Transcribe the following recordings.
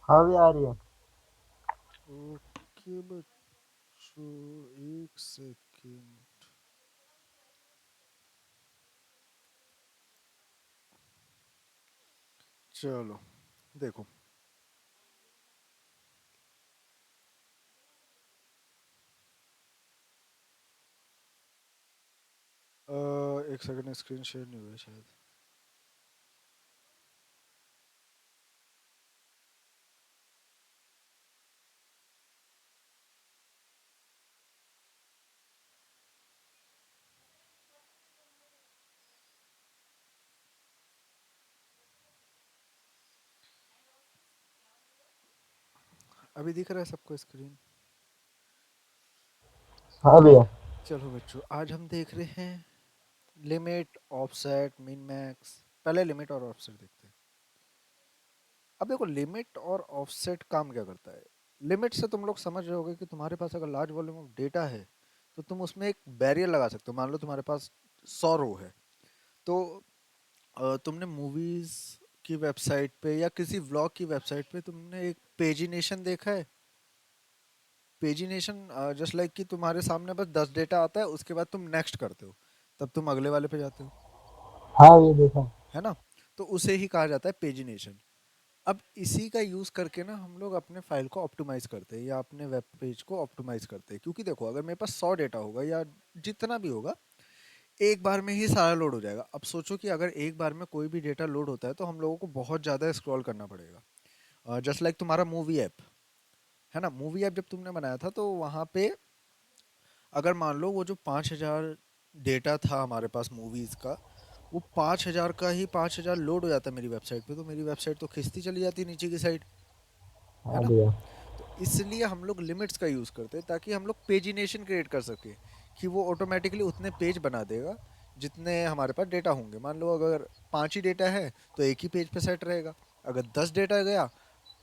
हाँ भी आ रही है। ओके बच्चों, एक सेकेंड। चलो देखो। एक सेकंड, स्क्रीन शेयर नहीं हुआ है शायद। अभी दिख रहा है सबको स्क्रीन? हाँ भैया। चलो बच्चों, आज हम देख रहे हैं लिमिट, ऑफसेट, मिन मैक्स। पहले लिमिट और ऑफसेट देखते हैं। अब देखो, लिमिट और ऑफसेट काम क्या करता है। लिमिट से तुम लोग समझ रहे होगे कि तुम्हारे पास अगर लार्ज वॉल्यूम ऑफ डेटा है तो तुम उसमें एक बैरियर लगा सकते हो। मान लो तुम्हारे पास 100 रो है, तो तुमने मूवीज की वेबसाइट पे या किसी व्लॉग की वेबसाइट पे तुमने एक पेजिनेशन देखा है। पेजिनेशन जस्ट लाइक कि तुम्हारे सामने बस 10 डेटा आता है, उसके बाद तुम नेक्स्ट करते हो, तब तुम अगले वाले पे जाते हो, हाँ ये देखा। है ना। तो उसे ही कहा जाता है पेजिनेशन। अब इसी का यूज करके ना हम लोग अपने फाइल को ऑप्टिमाइज करते हैं या अपने वेब पेज को ऑप्टिमाइज करते हैं, क्योंकि देखो अगर मेरे पास 100 डेटा होगा या जितना भी होगा, एक बार में ही सारा लोड हो जाएगा। अब सोचो कि अगर एक बार में कोई भी डेटा लोड होता है तो हम लोगों को बहुत ज़्यादा स्क्रॉल करना पड़ेगा। जस्ट लाइक तुम्हारा मूवी ऐप है ना। मूवी ऐप जब तुमने बनाया था तो वहाँ पे अगर मान लो वो जो 5,000 डेटा था हमारे पास मूवीज़ का, वो 5,000 का ही 5,000 लोड हो जाता मेरी वेबसाइट पे, तो मेरी वेबसाइट तो खिंचती चली जाती नीचे की साइड, है हाँ ना। भैया। तो इसलिए हम लोग लिमिट्स का यूज़ करते हैं ताकि हम लोग पेजिनेशन क्रिएट कर सके, कि वो ऑटोमेटिकली उतने पेज बना देगा जितने हमारे पास डेटा होंगे। मान लो अगर 5 ही डेटा है तो एक ही पेज पे सेट रहेगा। अगर 10 डेटा गया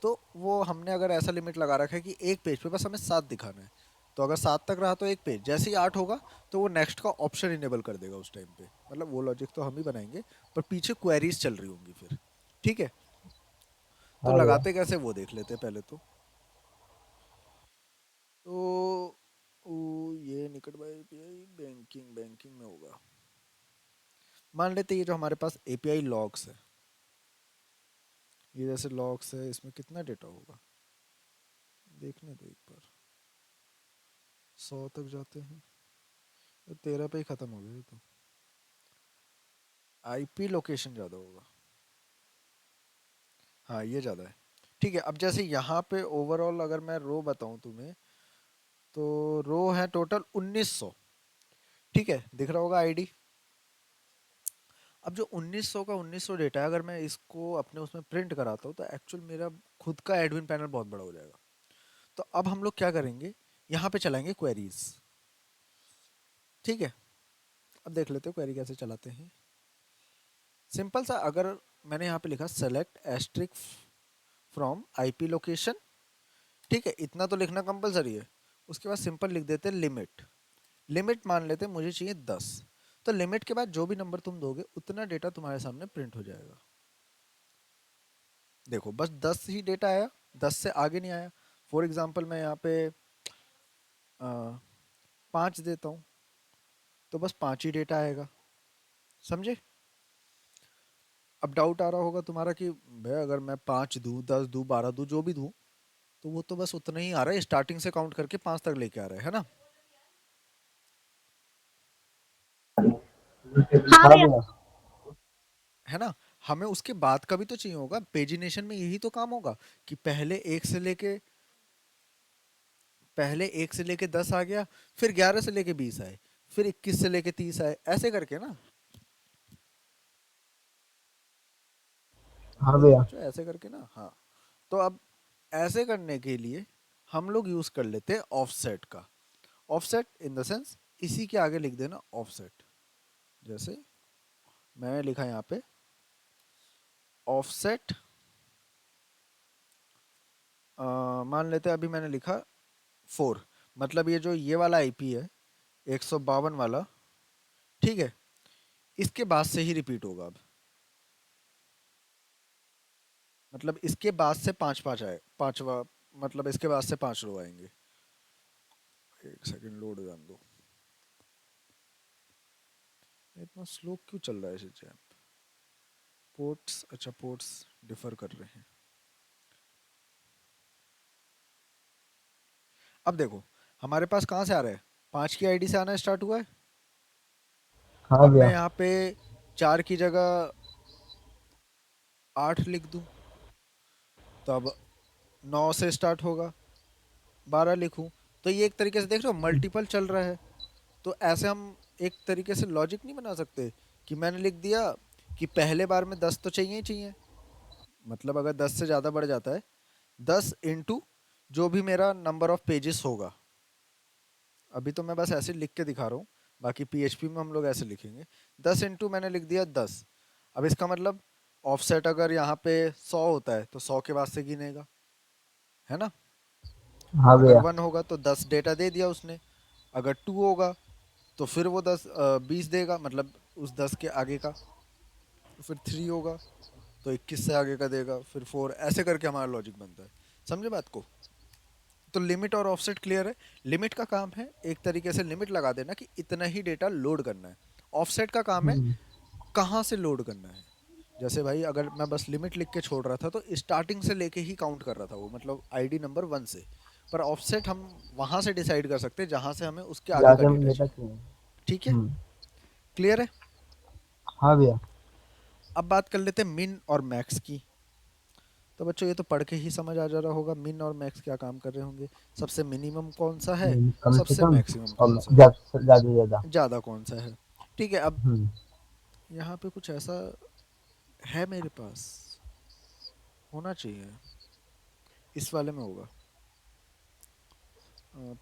तो वो हमने अगर ऐसा लिमिट लगा रखा है कि एक पेज पे बस हमें 7 दिखाना है, तो अगर 7 तक रहा तो एक पेज, जैसे ही 8 होगा तो वो नेक्स्ट का ऑप्शन इनेबल कर देगा उस टाइम पे। मतलब वो लॉजिक तो हम ही बनाएंगे, पर पीछे क्वेरीज चल रही होंगी फिर। ठीक है, तो हाँ भैया। लगाते कैसे वो देख लेते हैं पहले तो। तो ये निकट बाय एपीआई बैंकिंग बैंकिंग में होगा। मान लेते हैं ये जो हमारे पास एपीआई लॉग्स है, ये जैसे लॉग्स है, इसमें कितना डेटा होगा देखने दो एक बार। 100 तक जाते हैं तो 13 पे ही खत्म हो गया ये तो। आईपी लोकेशन ज़्यादा होगा, हाँ ये ज़्यादा है। ठीक है, अब जैसे यहाँ पे ओवरऑल अगर मैं रो बताऊँ तुम्हें, तो रो है टोटल 1900। ठीक है, दिख रहा होगा आईडी। अब जो 1900 का 1900 डेटा है, अगर मैं इसको अपने उसमें प्रिंट कराता हूँ तो एक्चुअल मेरा खुद का एडमिन पैनल बहुत बड़ा हो जाएगा। तो अब हम लोग क्या करेंगे, यहाँ पे चलाएंगे क्वेरीज। ठीक है, अब देख लेते हो क्वेरी कैसे चलाते हैं। सिंपल सा, अगर मैंने यहाँ पे लिखा select asterisk from IP location, ठीक है, इतना तो लिखना कंपलसरी है। उसके बाद सिंपल लिख देते हैं लिमिट। लिमिट मान लेते हैं मुझे चाहिए 10, तो लिमिट के बाद जो भी नंबर तुम दोगे उतना डेटा तुम्हारे सामने प्रिंट हो जाएगा। देखो बस 10 ही डेटा आया, 10 से आगे नहीं आया। फॉर एग्जाम्पल मैं यहाँ पे 5 देता हूँ, तो बस 5 ही डेटा आएगा। समझे। अब डाउट आ रहा होगा तुम्हारा कि भैया अगर मैं 5 दूँ, 10 दूँ, 12 दूँ, जो भी दूँ, तो वो तो बस उतना ही आ रहा है, स्टार्टिंग से काउंट करके 5 तक लेके आ रहा है ना। हाँ भैया। है ना। हमें उसके बाद का भी तो चाहिए होगा, पेजिनेशन में यही तो काम होगा कि पहले एक से लेके 10 आ गया, फिर 11 से लेके 20 आए, फिर 21 से लेके 30 आए, ऐसे करके ना। हाँ समझे भैया। बच्चों, ऐसे करके ना, हाँ। तो अब ऐसे करने के लिए हम लोग यूज कर लेते हैं ऑफसेट का। ऑफसेट इन द सेंस, इसी के आगे लिख देना ऑफसेट। जैसे मैंने लिखा यहाँ पे ऑफसेट, मान लेते हैं अभी मैंने लिखा 4, मतलब ये जो ये वाला आईपी है 152 वाला, ठीक है, इसके बाद से ही रिपीट होगा अब। मतलब इसके बाद से पांच पांच आए, पांचवा, मतलब इसके बाद से 5 रो आएंगे। एक सेकंड लोड जान दो। इतना स्लो क्यों चल रहा है सिस्टम? पोर्ट्स, अच्छा पोर्ट्स डिफर कर रहे हैं। अब देखो हमारे पास कहाँ से आ रहा है, 5 की आईडी से आना स्टार्ट हुआ है। हाँ अब मैं भैया। यहाँ पे 4 की जगह 8 लिख दूं, तब 9 से स्टार्ट होगा, 12 लिखूं, तो ये एक तरीके से देख रहे हो मल्टीपल चल रहा है। तो ऐसे हम एक तरीके से लॉजिक नहीं बना सकते कि मैंने लिख दिया कि पहले बार में 10 तो चाहिए ही चाहिए, मतलब अगर 10 से ज़्यादा बढ़ जाता है, 10 इंटू जो भी मेरा नंबर ऑफ पेजेस होगा। अभी तो मैं बस ऐसे लिख के दिखा रहा हूँ, बाकी पीएचपी में हम लोग ऐसे लिखेंगे। 10 इंटू मैंने लिख दिया 10। अब इसका मतलब ऑफसेट अगर यहाँ पे 100 होता है तो 100 के बाद से गिनेगा, है ना। हाँ अगर भैया। 1 होगा तो 10 डेटा दे दिया उसने। अगर 2 होगा तो फिर वो 20 देगा, मतलब उस 10 के आगे का। फिर 3 होगा तो 21 से आगे का देगा, फिर 4, ऐसे करके हमारा लॉजिक बनता है। समझे बात को? तो लिमिट और ऑफसेट क्लियर है। लिमिट का काम है एक तरीके से लिमिट लगा देना कि इतना ही डेटा लोड करना है। ऑफसेट का काम है हम्म। कहाँ से लोड करना है। जैसे भाई अगर मैं बस लिमिट लिख के छोड़ रहा था तो स्टार्टिंग से लेके ही काउंट कर रहा था वो, मतलब आईडी नंबर 1 से। पर ऑफसेट हम वहां से डिसाइड कर सकते हैं जहां से हमें उसके आगे जहाँ का से हम डेटा डेटा चाहिए। चाहिए। ठीक है, हम्म। क्लियर है। हाँ भैया। अब बात कर लेते हैं मिन और मैक्स की। तो बच्चों ये तो पढ़ के ही समझ आ जा रहा होगा मिन और मैक्स क्या काम कर रहे होंगे। सबसे मिनिमम कौन सा है, कम से सबसे कम मैक्सिमम और कौन सा है, ज्यादा से ज्यादा। ज़्यादा कौन सा है। ठीक है, अब हम्म। यहाँ पे कुछ ऐसा है मेरे पास, होना चाहिए, इस वाले में होगा,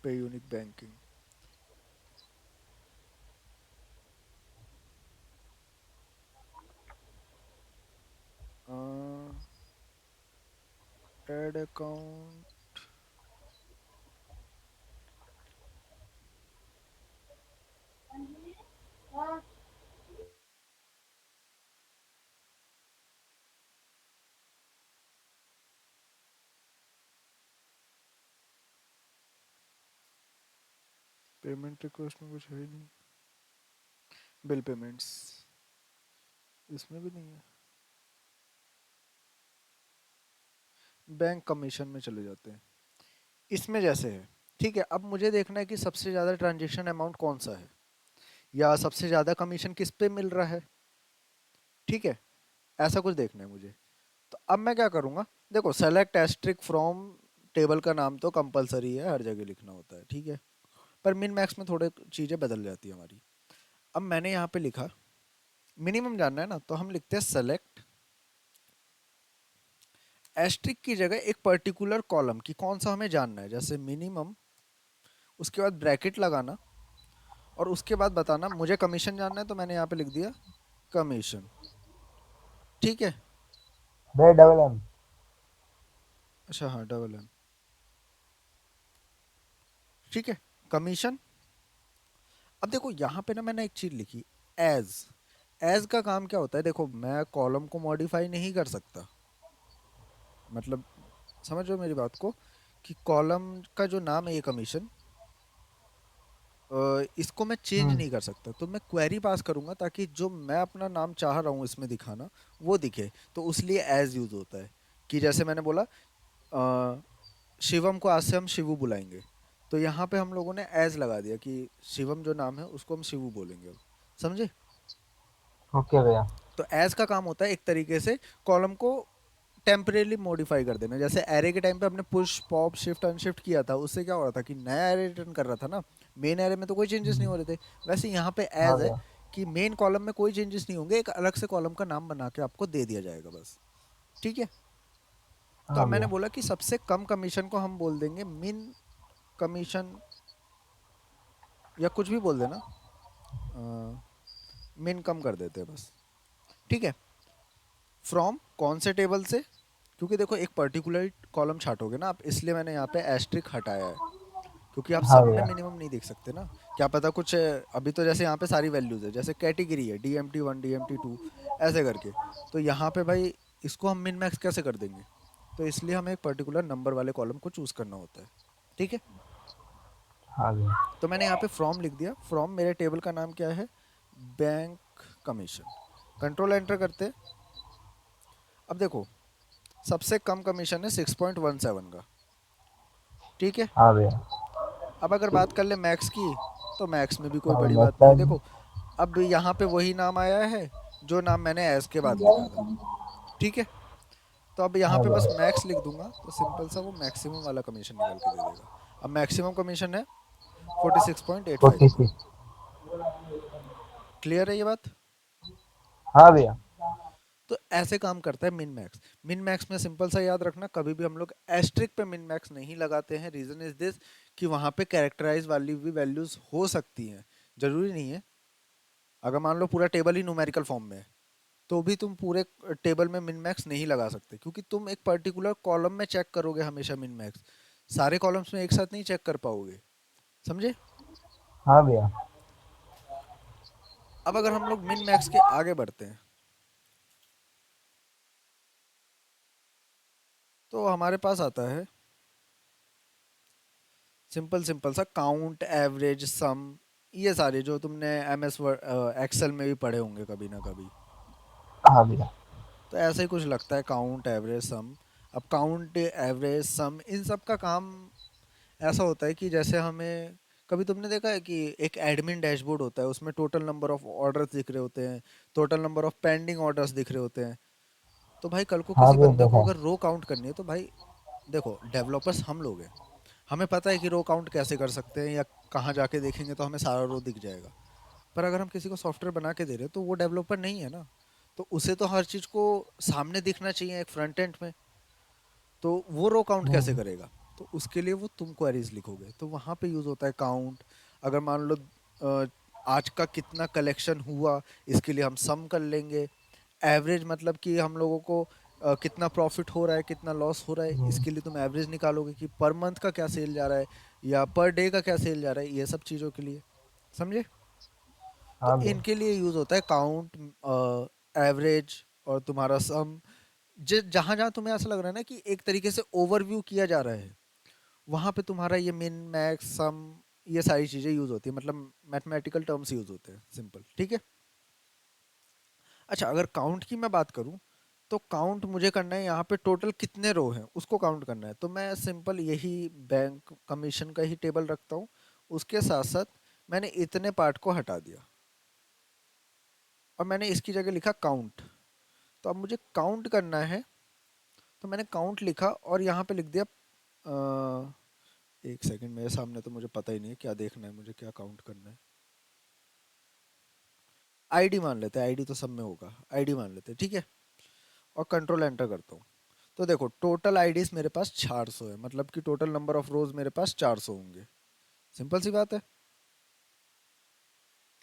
पे unique banking. Ad account, payment request में कुछ है ही नहीं, बिल पेमेंट्स इसमें भी नहीं है, बैंक कमीशन में चले जाते हैं, इसमें जैसे है। ठीक है, अब मुझे देखना है कि सबसे ज़्यादा ट्रांजेक्शन अमाउंट कौन सा है, या सबसे ज़्यादा कमीशन किस पे मिल रहा है। ठीक है, ऐसा कुछ देखना है मुझे। तो अब मैं क्या करूँगा, देखो सेलेक्ट एस्ट्रिक फ्रॉम टेबल का नाम तो कंपलसरी है, हर जगह लिखना होता है, ठीक है। पर मिन मैक्स में थोड़े चीज़ें बदल जाती है हमारी। अब मैंने यहाँ पे लिखा मिनिमम जानना है ना, तो हम लिखते हैं सेलेक्ट एस्ट्रिक की जगह एक पर्टिकुलर कॉलम की कौन सा हमें जानना है, जैसे मिनिमम, उसके बाद ब्रैकेट लगाना, और उसके बाद बताना मुझे कमीशन जानना है, तो मैंने यहाँ पे लिख दिया कमीशन। ठीक है, भैया डबल एम। अच्छा हाँ डबल एम, ठीक है, कमीशन। अब देखो यहाँ पे ना मैंने एक चीज लिखी, एज। एज का काम क्या होता है, देखो मैं कॉलम को मॉडिफाई नहीं कर सकता, मतलब समझ रहे हो मेरी बात को, कि कॉलम का जो नाम है ये कमीशन, इसको मैं चेंज हम्म। नहीं कर सकता, तो मैं क्वेरी पास करूंगा ताकि जो मैं अपना नाम चाह रहा हूँ इसमें दिखाना वो दिखे। तो उसलिए एज यूज होता है, कि जैसे मैंने बोला शिवम को आज से हम शिवू बुलाएंगे, तो यहाँ पे हम लोगों ने एज लगा दिया कि शिवम जो नाम है उसको हम शिवू बोलेंगे अब। समझे? ओके भैया। तो एज का काम होता है एक तरीके से कॉलम को टेम्परेली मॉडिफाई कर देना। जैसे एरे के टाइम पे हमने पुश पॉप शिफ्ट अनशिफ्ट किया था, उससे क्या हो रहा था कि नया एरे रिटर्न कर रहा था ना, मेन एरे में तो कोई चेंजेस नहीं हम्म। हो रहे थे। वैसे यहाँ पे हाँ एज है भैया। कि मेन कॉलम में कोई चेंजेस नहीं होंगे, एक अलग से कॉलम का नाम बना के आपको दे दिया जाएगा बस। ठीक है, तो अब हाँ मैंने भैया। बोला कि सबसे कम कमीशन को हम बोल देंगे मिन कमीशन, या कुछ भी बोल देना, मिन कम कर देते हैं बस। ठीक है, फ्रॉम कौन से टेबल से, क्योंकि देखो एक पर्टिकुलर कॉलम छाटोगे ना आप, इसलिए मैंने यहाँ पे एस्ट्रिक हटाया है, क्योंकि आप हाँ सब में भैया। मिनिमम नहीं देख सकते ना। क्या पता कुछ अभी तो जैसे यहाँ पे सारी वैल्यूज है, जैसे कैटेगरी है DMT1 DMT2 ऐसे करके, तो यहाँ पे भाई इसको हम मिन मैक्स कैसे कर देंगे? तो इसलिए हमें एक पर्टिकुलर नंबर वाले कॉलम को चूज करना होता है। ठीक है, हाँ भैया। तो मैंने यहाँ पे फ्रॉम लिख दिया। फ्रॉम मेरे टेबल का नाम क्या है? Bank commission. कंट्रोल एंटर करते हैं। अब देखो, सबसे कम कमीशन है 6.17 का। ठीक है, हाँ भैया। अब अगर बात कर ले मैक्स की, तो मैक्स में भी कोई हाँ बड़ी नेक्स्ट बात नहीं है। टाइम। देखो, अब यहाँ पे वही नाम आया है जो नाम मैंने एस के बाद लिखा था। ठीक है, तो अब यहाँ हाँ पे बस भैया। मैक्स लिख दूंगा तो सिंपल सा वो मैक्सिमम वाला कमीशन निकाल के दे देगा। अब मैक्सिमम कमीशन है 46.85 का। 46। क्लियर है ये बात? हाँ भैया। तो ऐसे काम करता है मिन मैक्स। मिन मैक्स में सिंपल सा याद रखना, कभी भी हम लोग एस्ट्रिक पे मिन मैक्स नहीं लगाते हैं। रीजन इज दिस कि वहां पे कैरेक्टराइज वाली भी वैल्यूज हो सकती हैं, जरूरी नहीं है। अगर मान लो पूरा टेबल ही न्यूमेरिकल फॉर्म में है, तो भी तुम पूरे टेबल में मिन मैक्स नहीं लगा सकते, क्योंकि तुम एक पर्टिकुलर कॉलम में चेक करोगे हमेशा मिन मैक्स। सारे कॉलम्स में एक साथ नहीं चेक कर पाओगे। समझे? हाँ भैया। अब अगर हम लोग मिन मैक्स के आगे बढ़ते हैं, तो हमारे पास आता है सिंपल सिंपल सा काउंट, एवरेज, सम। ये सारे जो तुमने एम एस एक्सेल में भी पढ़े होंगे कभी ना कभी। हाँ भैया। तो ऐसा ही कुछ लगता है, काउंट, एवरेज, सम। अब काउंट, एवरेज, सम, इन सब का काम ऐसा होता है कि जैसे हमें, कभी तुमने देखा है कि एक एडमिन डैशबोर्ड होता है, उसमें टोटल नंबर ऑफ ऑर्डर्स दिख रहे होते हैं, total number of pending orders दिख रहे होते हैं। तो भाई कल को हाँ किसी भैया बंदे देखा को है। अगर रो काउंट करनी है, तो भाई देखो, डेवलपर्स हम लोग हैं, हमें पता है कि रो काउंट कैसे कर सकते हैं, या कहाँ जाके देखेंगे तो हमें सारा रो दिख जाएगा। पर अगर हम किसी को सॉफ्टवेयर बना के दे रहे हैं, तो वो डेवलपर नहीं है ना। तो उसे तो हर चीज़ को सामने दिखना चाहिए एक फ्रंट एंड में। तो वो रो काउंट कैसे हम्म। करेगा? तो उसके लिए वो तुम क्वेरीज लिखोगे, तो वहाँ पे यूज़ होता है काउंट। अगर मान लो अ, आज का कितना कलेक्शन हुआ, इसके लिए हम सम कर लेंगे। एवरेज मतलब कि हम लोगों को कितना प्रॉफिट हो रहा है, कितना लॉस हो रहा है, हम्म। इसके लिए तुम एवरेज निकालोगे कि पर मंथ का क्या सेल जा रहा है, या पर डे का क्या सेल जा रहा है, ये सब चीज़ों के लिए। समझे? तो हाँ भैया। इनके लिए यूज़ होता है काउंट, एवरेज और तुम्हारा सम। जहां जहां तुम्हें ऐसा लग रहा है ना कि एक तरीके से ओवरव्यू किया जा रहा है, वहां पे तुम्हारा ये मिन, मैक्स, सम, ये सारी चीजें यूज होती है, मतलब मैथमेटिकल टर्म्स यूज होते हैं, सिंपल। ठीक है, अच्छा अगर काउंट की मैं बात करूं, तो काउंट मुझे करना है यहाँ पे टोटल कितने रो हैं उसको काउंट करना है। तो मैं सिंपल यही बैंक कमीशन का ही टेबल रखता हूँ, उसके साथ साथ मैंने इतने पार्ट को हटा दिया और मैंने इसकी जगह लिखा काउंट। तो अब मुझे काउंट करना है, तो मैंने काउंट लिखा और यहाँ पे लिख दिया एक सेकंड, मेरे सामने तो मुझे पता ही नहीं है क्या देखना है, मुझे क्या काउंट करना है। आईडी मान लेते हैं, आईडी तो सब में होगा, आईडी मान लेते हैं। ठीक है, और कंट्रोल एंटर करता हूँ। तो देखो टोटल आईडीज मेरे पास 400 है, मतलब कि टोटल नंबर ऑफ रोज मेरे पास 400 होंगे। सिंपल सी बात है।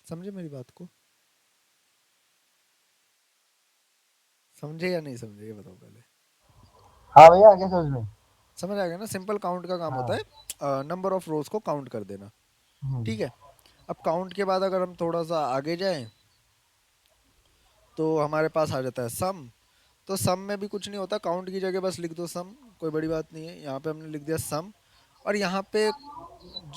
समझे मेरी बात को? समझे या नहीं समझे, ये बताओ पहले। हाँ भैया आगे समझ में। समझ आ गया ना? सिंपल काउंट का काम होता हाँ। है नंबर ऑफ रोज को काउंट कर देना। हम्म। ठीक है, अब काउंट के बाद अगर हम थोड़ा सा आगे जाएं, तो हमारे पास आ जाता है सम। तो सम में भी कुछ नहीं होता, काउंट की जगह बस लिख दो सम, कोई बड़ी बात नहीं है। यहाँ पे हमने लिख दिया सम, और यहाँ पे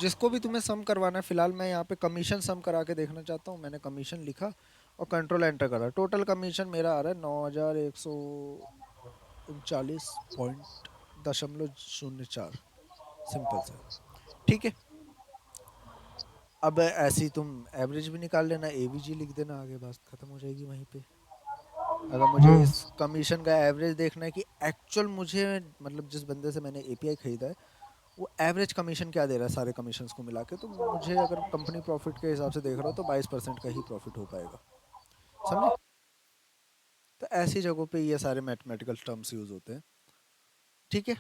जिसको भी तुम्हें सम करवाना है, फिलहाल मैं यहाँ पे कमीशन सम करा के देखना चाहता हूँ। मैंने कमीशन लिखा और कंट्रोल एंटर करा। टोटल कमीशन मेरा आ रहा है 9139.04। सिंपल सा। ठीक है, अब ऐसे ही तुम एवरेज भी निकाल लेना, एवीजी लिख देना, आगे बात खत्म हो जाएगी वहीं पे। अगर मुझे हम्म। इस कमीशन का एवरेज देखना है कि एक्चुअल मुझे, मतलब जिस बंदे से मैंने एपीआई खरीदा है, वो एवरेज कमीशन क्या दे रहा है सारे कमीशंस को मिला के, तो मुझे अगर कंपनी प्रॉफिट के हिसाब से देख रहा हो तो 22% का ही प्रॉफिट हो पाएगा। समझे? तो ऐसी जगहों पे ये सारे मैथमेटिकल टर्म्स यूज होते हैं। ठीक है,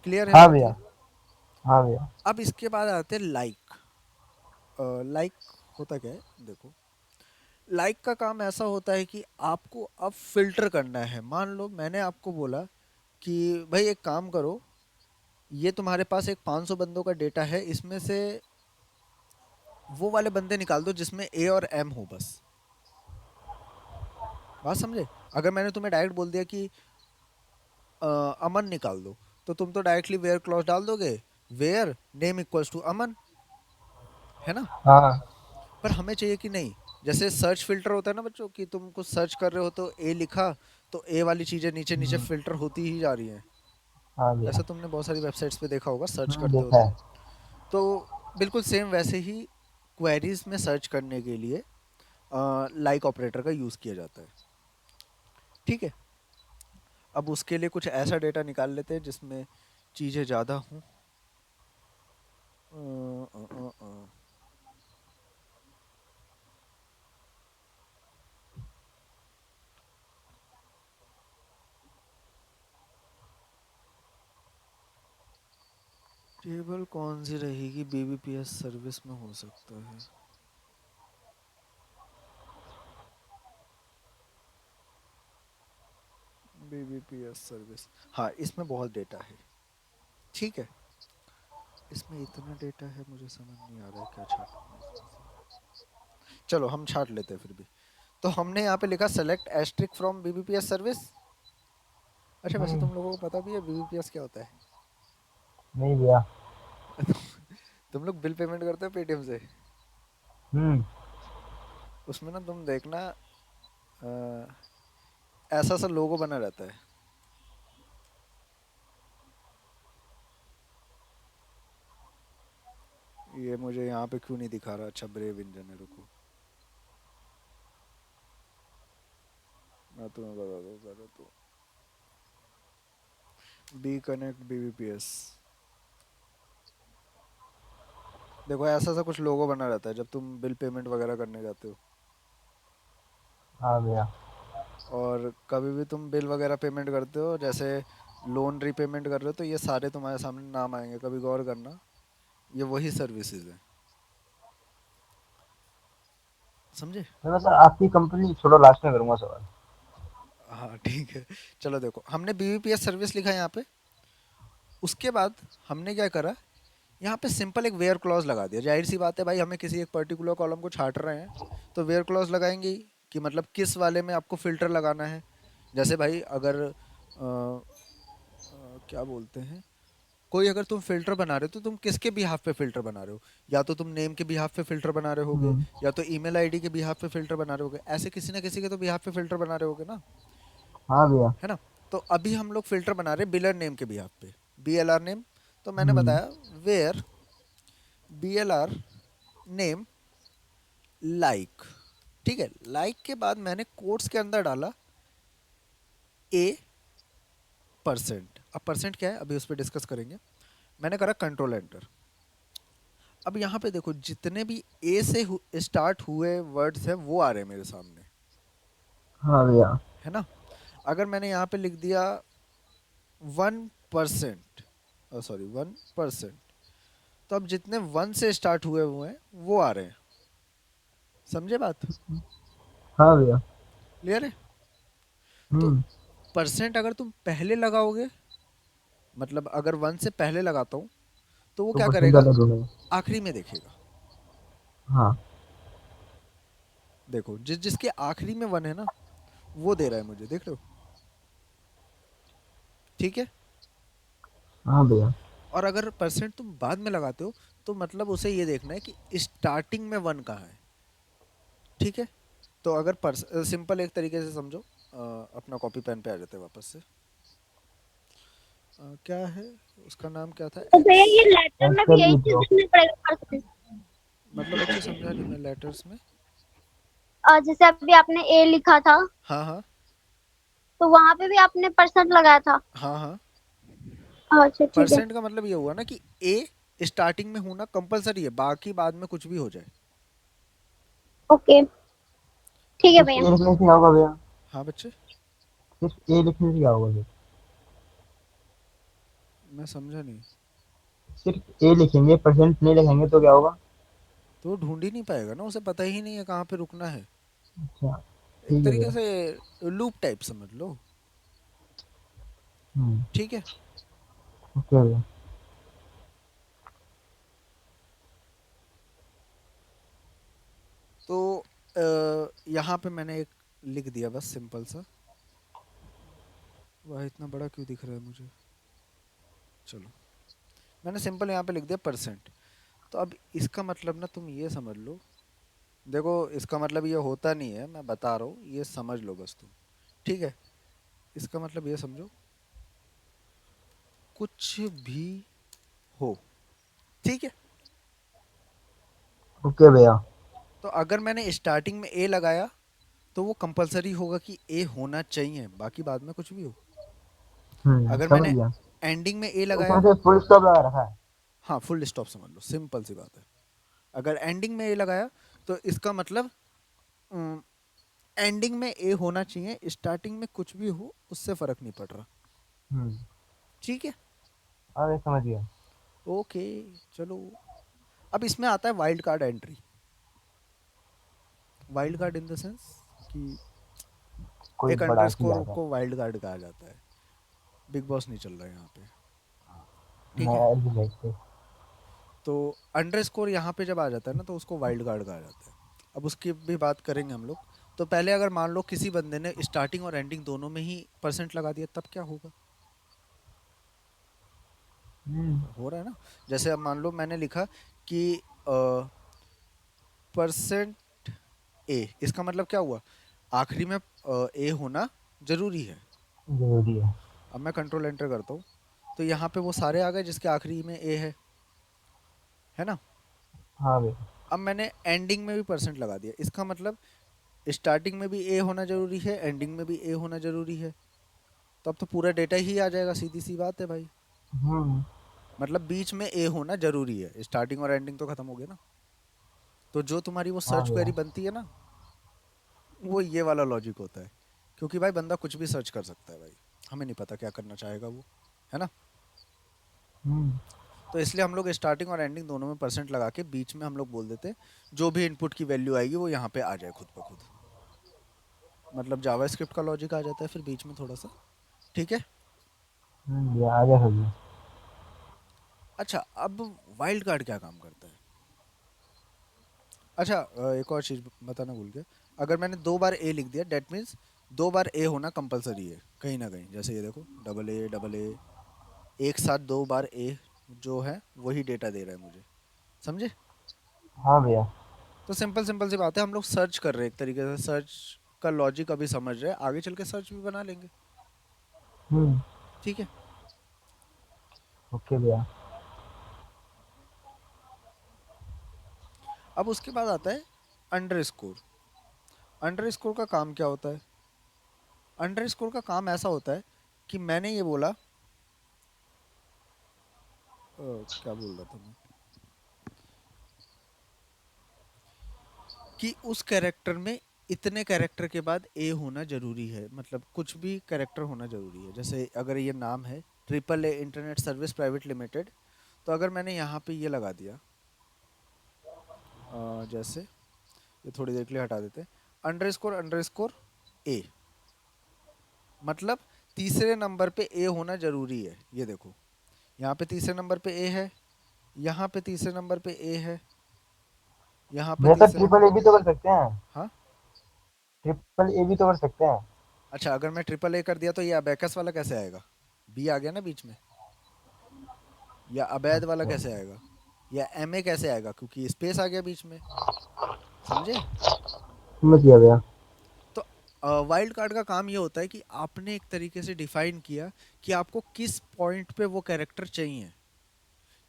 क्लियर है हाँ बात भैया। ये? हाँ भैया। अब इसके बाद आते हैं लाइक। लाइक होता क्या है, देखो, लाइक का काम ऐसा होता है कि आपको अब फिल्टर करना है। मान लो मैंने आपको बोला कि भाई एक काम करो, ये तुम्हारे पास एक 500 बंदों का डेटा है, इसमें से वो वाले बंदे निकाल दो जिसमें ए और एम हो बस। बात समझे? अगर मैंने तुम्हें डायरेक्ट बोल दिया कि अमन निकाल दो, तो तुम तो डायरेक्टली वेयर क्लॉज डाल दोगे, वेयर नेम इक्वल्स टू अमन, है ना? हाँ। पर हमें चाहिए कि नहीं, जैसे सर्च फिल्टर होता है ना बच्चों, कि तुम कुछ सर्च कर रहे हो तो ए लिखा, तो ए वाली चीजें नीचे नीचे हम्म, फिल्टर होती ही जा रही हैं। हाँ भैया। ऐसा तुमने बहुत सारी वेबसाइट्स पे देखा होगा, सर्च करते हो देखा तो। है। तो बिल्कुल सेम वैसे ही क्वेरीज में सर्च करने के लिए लाइक ऑपरेटर का यूज किया जाता है। ठीक है, अब उसके लिए कुछ ऐसा डेटा निकाल लेते हैं जिसमें चीजें ज्यादा हों। टेबल कौन सी रहेगी बीबीपीएस सर्विस में हो सकता है? बीबीपीएस सर्विस, हाँ इसमें बहुत डेटा है। ठीक है, इसमें इतना डेटा है, मुझे समझ नहीं आ रहा है क्या छाटूं मैं इसमें से। चलो हम छाट लेते हैं फिर भी। तो हमने यहाँ पे लिखा select asterisk from BBPS service. अच्छा वैसे हम्म, तुम लोगों को पता भी है बीबीपीएस क्या होता है? नहीं भैया। तुम लोग बिल पेमेंट करते हो पेटीएम से? हम्म। उसमें ना तुम देखना, अ, ऐसा सा लोगो बना रहता है। ये मुझे यहाँ पे क्यों नहीं दिखा रहा? अच्छा ब्रेव इंजन है, रुको मैं तुम्हें बता दूँ पहले तो। बी कनेक्ट बीबीपीएस, देखो ऐसा सा कुछ लोगो बना रहता है जब तुम बिल पेमेंट वगैरह करने जाते हो। हाँ भैया। और कभी भी तुम बिल वगैरह पेमेंट करते हो, जैसे लोन रीपेमेंट कर रहे हो, तो ये सारे तुम्हारे सामने नाम आएंगे, कभी गौर करना। ये वही सर्विसेज है, समझे? मैं बस आपकी कंपनी छोड़ो, लास्ट में करूंगा सवाल। हाँ ठीक है। चलो देखो, हमने बीबीपीएस सर्विस लिखा है यहाँ पे। उसके बाद हमने क्या करा, यहाँ पे सिंपल एक वेयर क्लॉज लगा दिया। जाहिर सी बात है भाई, हमें किसी एक पर्टिकुलर कॉलम को छाट रहे हैं, तो वेयर क्लॉज लगाएंगे ही, कि मतलब किस वाले में आपको फिल्टर लगाना है। जैसे भाई अगर क्या बोलते हैं, कोई अगर तुम फिल्टर बना रहे हो तो तुम किसके बिहाफ पे फिल्टर बना रहे हो? या तो तुम नेम के बिहाफ पे फिल्टर बना रहे होगे, हम्म। या तो ईमेल आईडी के बिहाफ पे फिल्टर बना रहे होगे, ऐसे किसी ना किसी के तो बिहाफ पे फिल्टर बना रहे होगे ना, हाँ भैया। है ना? तो अभी हम लोग फिल्टर बना रहे हैं बिलर नेम के बिहाफ पे, बीएलआर नेम। तो मैंने हम्म। बताया वेयर बीएलआर नेम लाइक। ठीक है, लाइक के बाद मैंने कोट्स के अंदर डाला ए परसेंट। अब परसेंट क्या है अभी उस पर डिस्कस करेंगे। मैंने करा कंट्रोल एंटर। अब यहाँ पे देखो, जितने भी ए से स्टार्ट हुए वर्ड्स हैं वो आ रहे हैं मेरे सामने, हाँ भैया। है ना? अगर मैंने यहाँ पे लिख दिया 1%, सॉरी 1%, तो अब जितने वन से स्टार्ट हुए हुए हैं वो आ रहे हैं। समझे बात? हाँ भैया। क्लियर है? तो हम्म। परसेंट अगर तुम पहले लगाओगे, मतलब अगर वन से पहले लगाता हूँ, तो वो तो क्या परसेंट करेगा, ज्यादा ढूंढेगा। आखिरी में देखेगा। हाँ। देखो जिस जिसके आखिरी में वन है ना, वो दे रहा है मुझे, देख रहे हो? ठीक है। हाँ भैया। और अगर परसेंट तुम बाद में लगाते हो, तो मतलब उसे ये देखना है कि स्टार्टिंग में वन कहाँ है। ठीक है, तो अगर सिंपल एक तरीके से समझो, अपना कॉपी पेन पे आ जाते हैं वापस से। क्या है उसका नाम, क्या था, तो भैया एक्स? ये लेटर में भी एक्सेल यही चीज विड्रॉ। लिखनी पड़ेगी first? मतलब बच्चे समझा नहीं मैं, लेटर्स में? जैसे अभी आपने ए लिखा था, हाँ हाँ तो वहां पे भी आपने परसेंट लगाया था। हाँ हाँ। अच्छा ठीक है। परसेंट का मतलब ये हुआ ना कि ए स्टार्टिंग में होना कंपलसरी है, बाकी बाद में कुछ भी हो जाए। ओके ठीक है सिर्फ भैया। ए लिखने से क्या होगा भैया? हाँ बच्चे, सिर्फ ए लिखने से क्या होगा फिर? मैं समझा नहीं। सिर्फ ए लिखेंगे, परसेंट नहीं लिखेंगे तो क्या होगा? तो वो ढूंढ ही नहीं पाएगा ना, उसे पता ही नहीं है कहाँ पे रुकना है। अच्छा। एक ठीक है तरीके भैया। से लूप टाइप समझ लो। हम्म। ठीक है, ओके भैया। तो यहाँ पे मैंने एक लिख दिया बस सिंपल सा, वह इतना बड़ा क्यों दिख रहा है मुझे? चलो, मैंने सिंपल यहाँ पे लिख दिया परसेंट। तो अब इसका मतलब ना तुम ये समझ लो, देखो इसका मतलब ये होता नहीं है, मैं बता रहा हूँ, ये समझ लो बस तुम। ठीक है, इसका मतलब ये समझो, कुछ भी हो, ठीक है। ओके भैया। तो अगर मैंने स्टार्टिंग में ए लगाया तो वो कंपलसरी होगा कि ए होना चाहिए, बाकी बाद में कुछ भी हो। अगर समझ मैंने गया। एंडिंग में ए इसमें लगाया, से फुल स्टॉप लगा रखा है। हाँ फुल स्टॉप समझ लो, सिंपल सी बात है। अगर एंडिंग में ए लगाया तो इसका मतलब एंडिंग में ए होना चाहिए, स्टार्टिंग में कुछ भी हो उससे फर्क नहीं पड़ रहा। हम्म। ठीक है, अरे समझ गया। ओके, चलो। अब इसमें आता है wild card entry. Wild card in the sense कि कोई एक बड़ा चीज अंडरस्कोर आता है। को वाइल्ड कार्ड कहा जाता है। बिग बॉस नहीं चल रहा है यहाँ पे, ठीक है। मैं भी देखते। तो अंडरस्कोर यहाँ पे जब आ जाता है ना तो उसको वाइल्ड कार्ड कहा जाता है। अब उसकी भी बात करेंगे हम लोग। तो पहले अगर मान लो किसी बंदे ने स्टार्टिंग और एंडिंग दोनों में ही परसेंट लगा दिया, तब क्या होगा? हम्म। हो रहा है ना। जैसे अब मान लो मैंने लिखा कि परसेंट ए, इसका मतलब क्या हुआ? आखिरी में ए होना जरूरी है। जरूरी है। अब मैं कंट्रोल एंटर करता हूँ, तो यहाँ पे वो सारे आ गए जिसके आखिरी में ए है ना। हाँ भैया। अब मैंने एंडिंग में भी परसेंट लगा दिया, इसका मतलब स्टार्टिंग में भी ए होना जरूरी है, एंडिंग में भी ए होना जरूरी है। तो अब तो पूरा डेटा ही आ जाएगा, सीधी सी बात है भाई। हम्म। मतलब बीच में ए होना जरूरी है, स्टार्टिंग और एंडिंग तो खत्म हो गया ना। तो जो तुम्हारी वो हाँ सर्च क्वेरी भैया। बनती है ना, वो ये वाला लॉजिक होता है। क्योंकि भाई बंदा कुछ भी सर्च कर सकता है भाई, हमें नहीं पता क्या करना चाहेगा वो, है ना। हम्म। तो इसलिए हम लोग स्टार्टिंग और एंडिंग दोनों में परसेंट लगा के बीच में हम लोग बोल देते जो भी इनपुट की वैल्यू आएगी वो यहाँ पे आ जाए खुद ब खुद। मतलब जावास्क्रिप्ट का लॉजिक आ जाता है फिर बीच में थोड़ा सा। ठीक है। भैया आ गया समझ। अच्छा, अब वाइल्ड कार्ड क्या काम करता है? अच्छा, एक और चीज़ बताना भूल गया। अगर मैंने 2 बार ए लिख दिया, डेट मीन्स 2 बार ए होना कंपलसरी है कहीं ना कहीं। जैसे ये देखो, डबल ए डबल ए, एक साथ 2 बार ए जो है वही डेटा दे रहा है मुझे। समझे? हाँ भैया। तो सिंपल सिंपल सी बात है, हम लोग सर्च कर रहे हैं एक तरीके से, सर्च का लॉजिक अभी समझ रहे हैं, आगे चल के सर्च भी बना लेंगे। हम्म। ठीक है। ओके भैया। अब उसके बाद आता है अंडर स्कोर। अंडर स्कोर का काम क्या होता है? अंडर स्कोर का काम ऐसा होता है कि मैंने ये बोला, क्या बोल रहा था मैं, कि उस कैरेक्टर में इतने कैरेक्टर के बाद ए होना जरूरी है, मतलब कुछ भी कैरेक्टर होना जरूरी है। जैसे अगर ये नाम है triple A internet service private limited, तो अगर मैंने यहाँ पे ये लगा दिया, जैसे ये थोड़ी देर के लिए हटा देते हैं, अंडर स्कोर ए, मतलब तीसरे नंबर पे ए होना जरूरी है। ये देखो, यहाँ पे तीसरे नंबर पे ए है, यहाँ पे तीसरे नंबर पे ए है, यहाँ पे भैया तो तीसरे ट्रिपल ए भी तो कर सकते हैं। हाँ। ट्रिपल ए भी तो कर सकते हैं। अच्छा, अगर मैं ट्रिपल ए कर दिया तो ये अबेकस वाला कैसे आएगा? बी आ गया ना बीच में। या अवैध वाला अच्छा। कैसे आएगा? या एमए कैसे आएगा, क्योंकि स्पेस आ गया बीच में। समझे? समझ गया भैया। तो वाइल्ड कार्ड का काम ये होता है कि आपने एक तरीके से डिफाइन किया कि आपको किस पॉइंट पे वो कैरेक्टर चाहिए।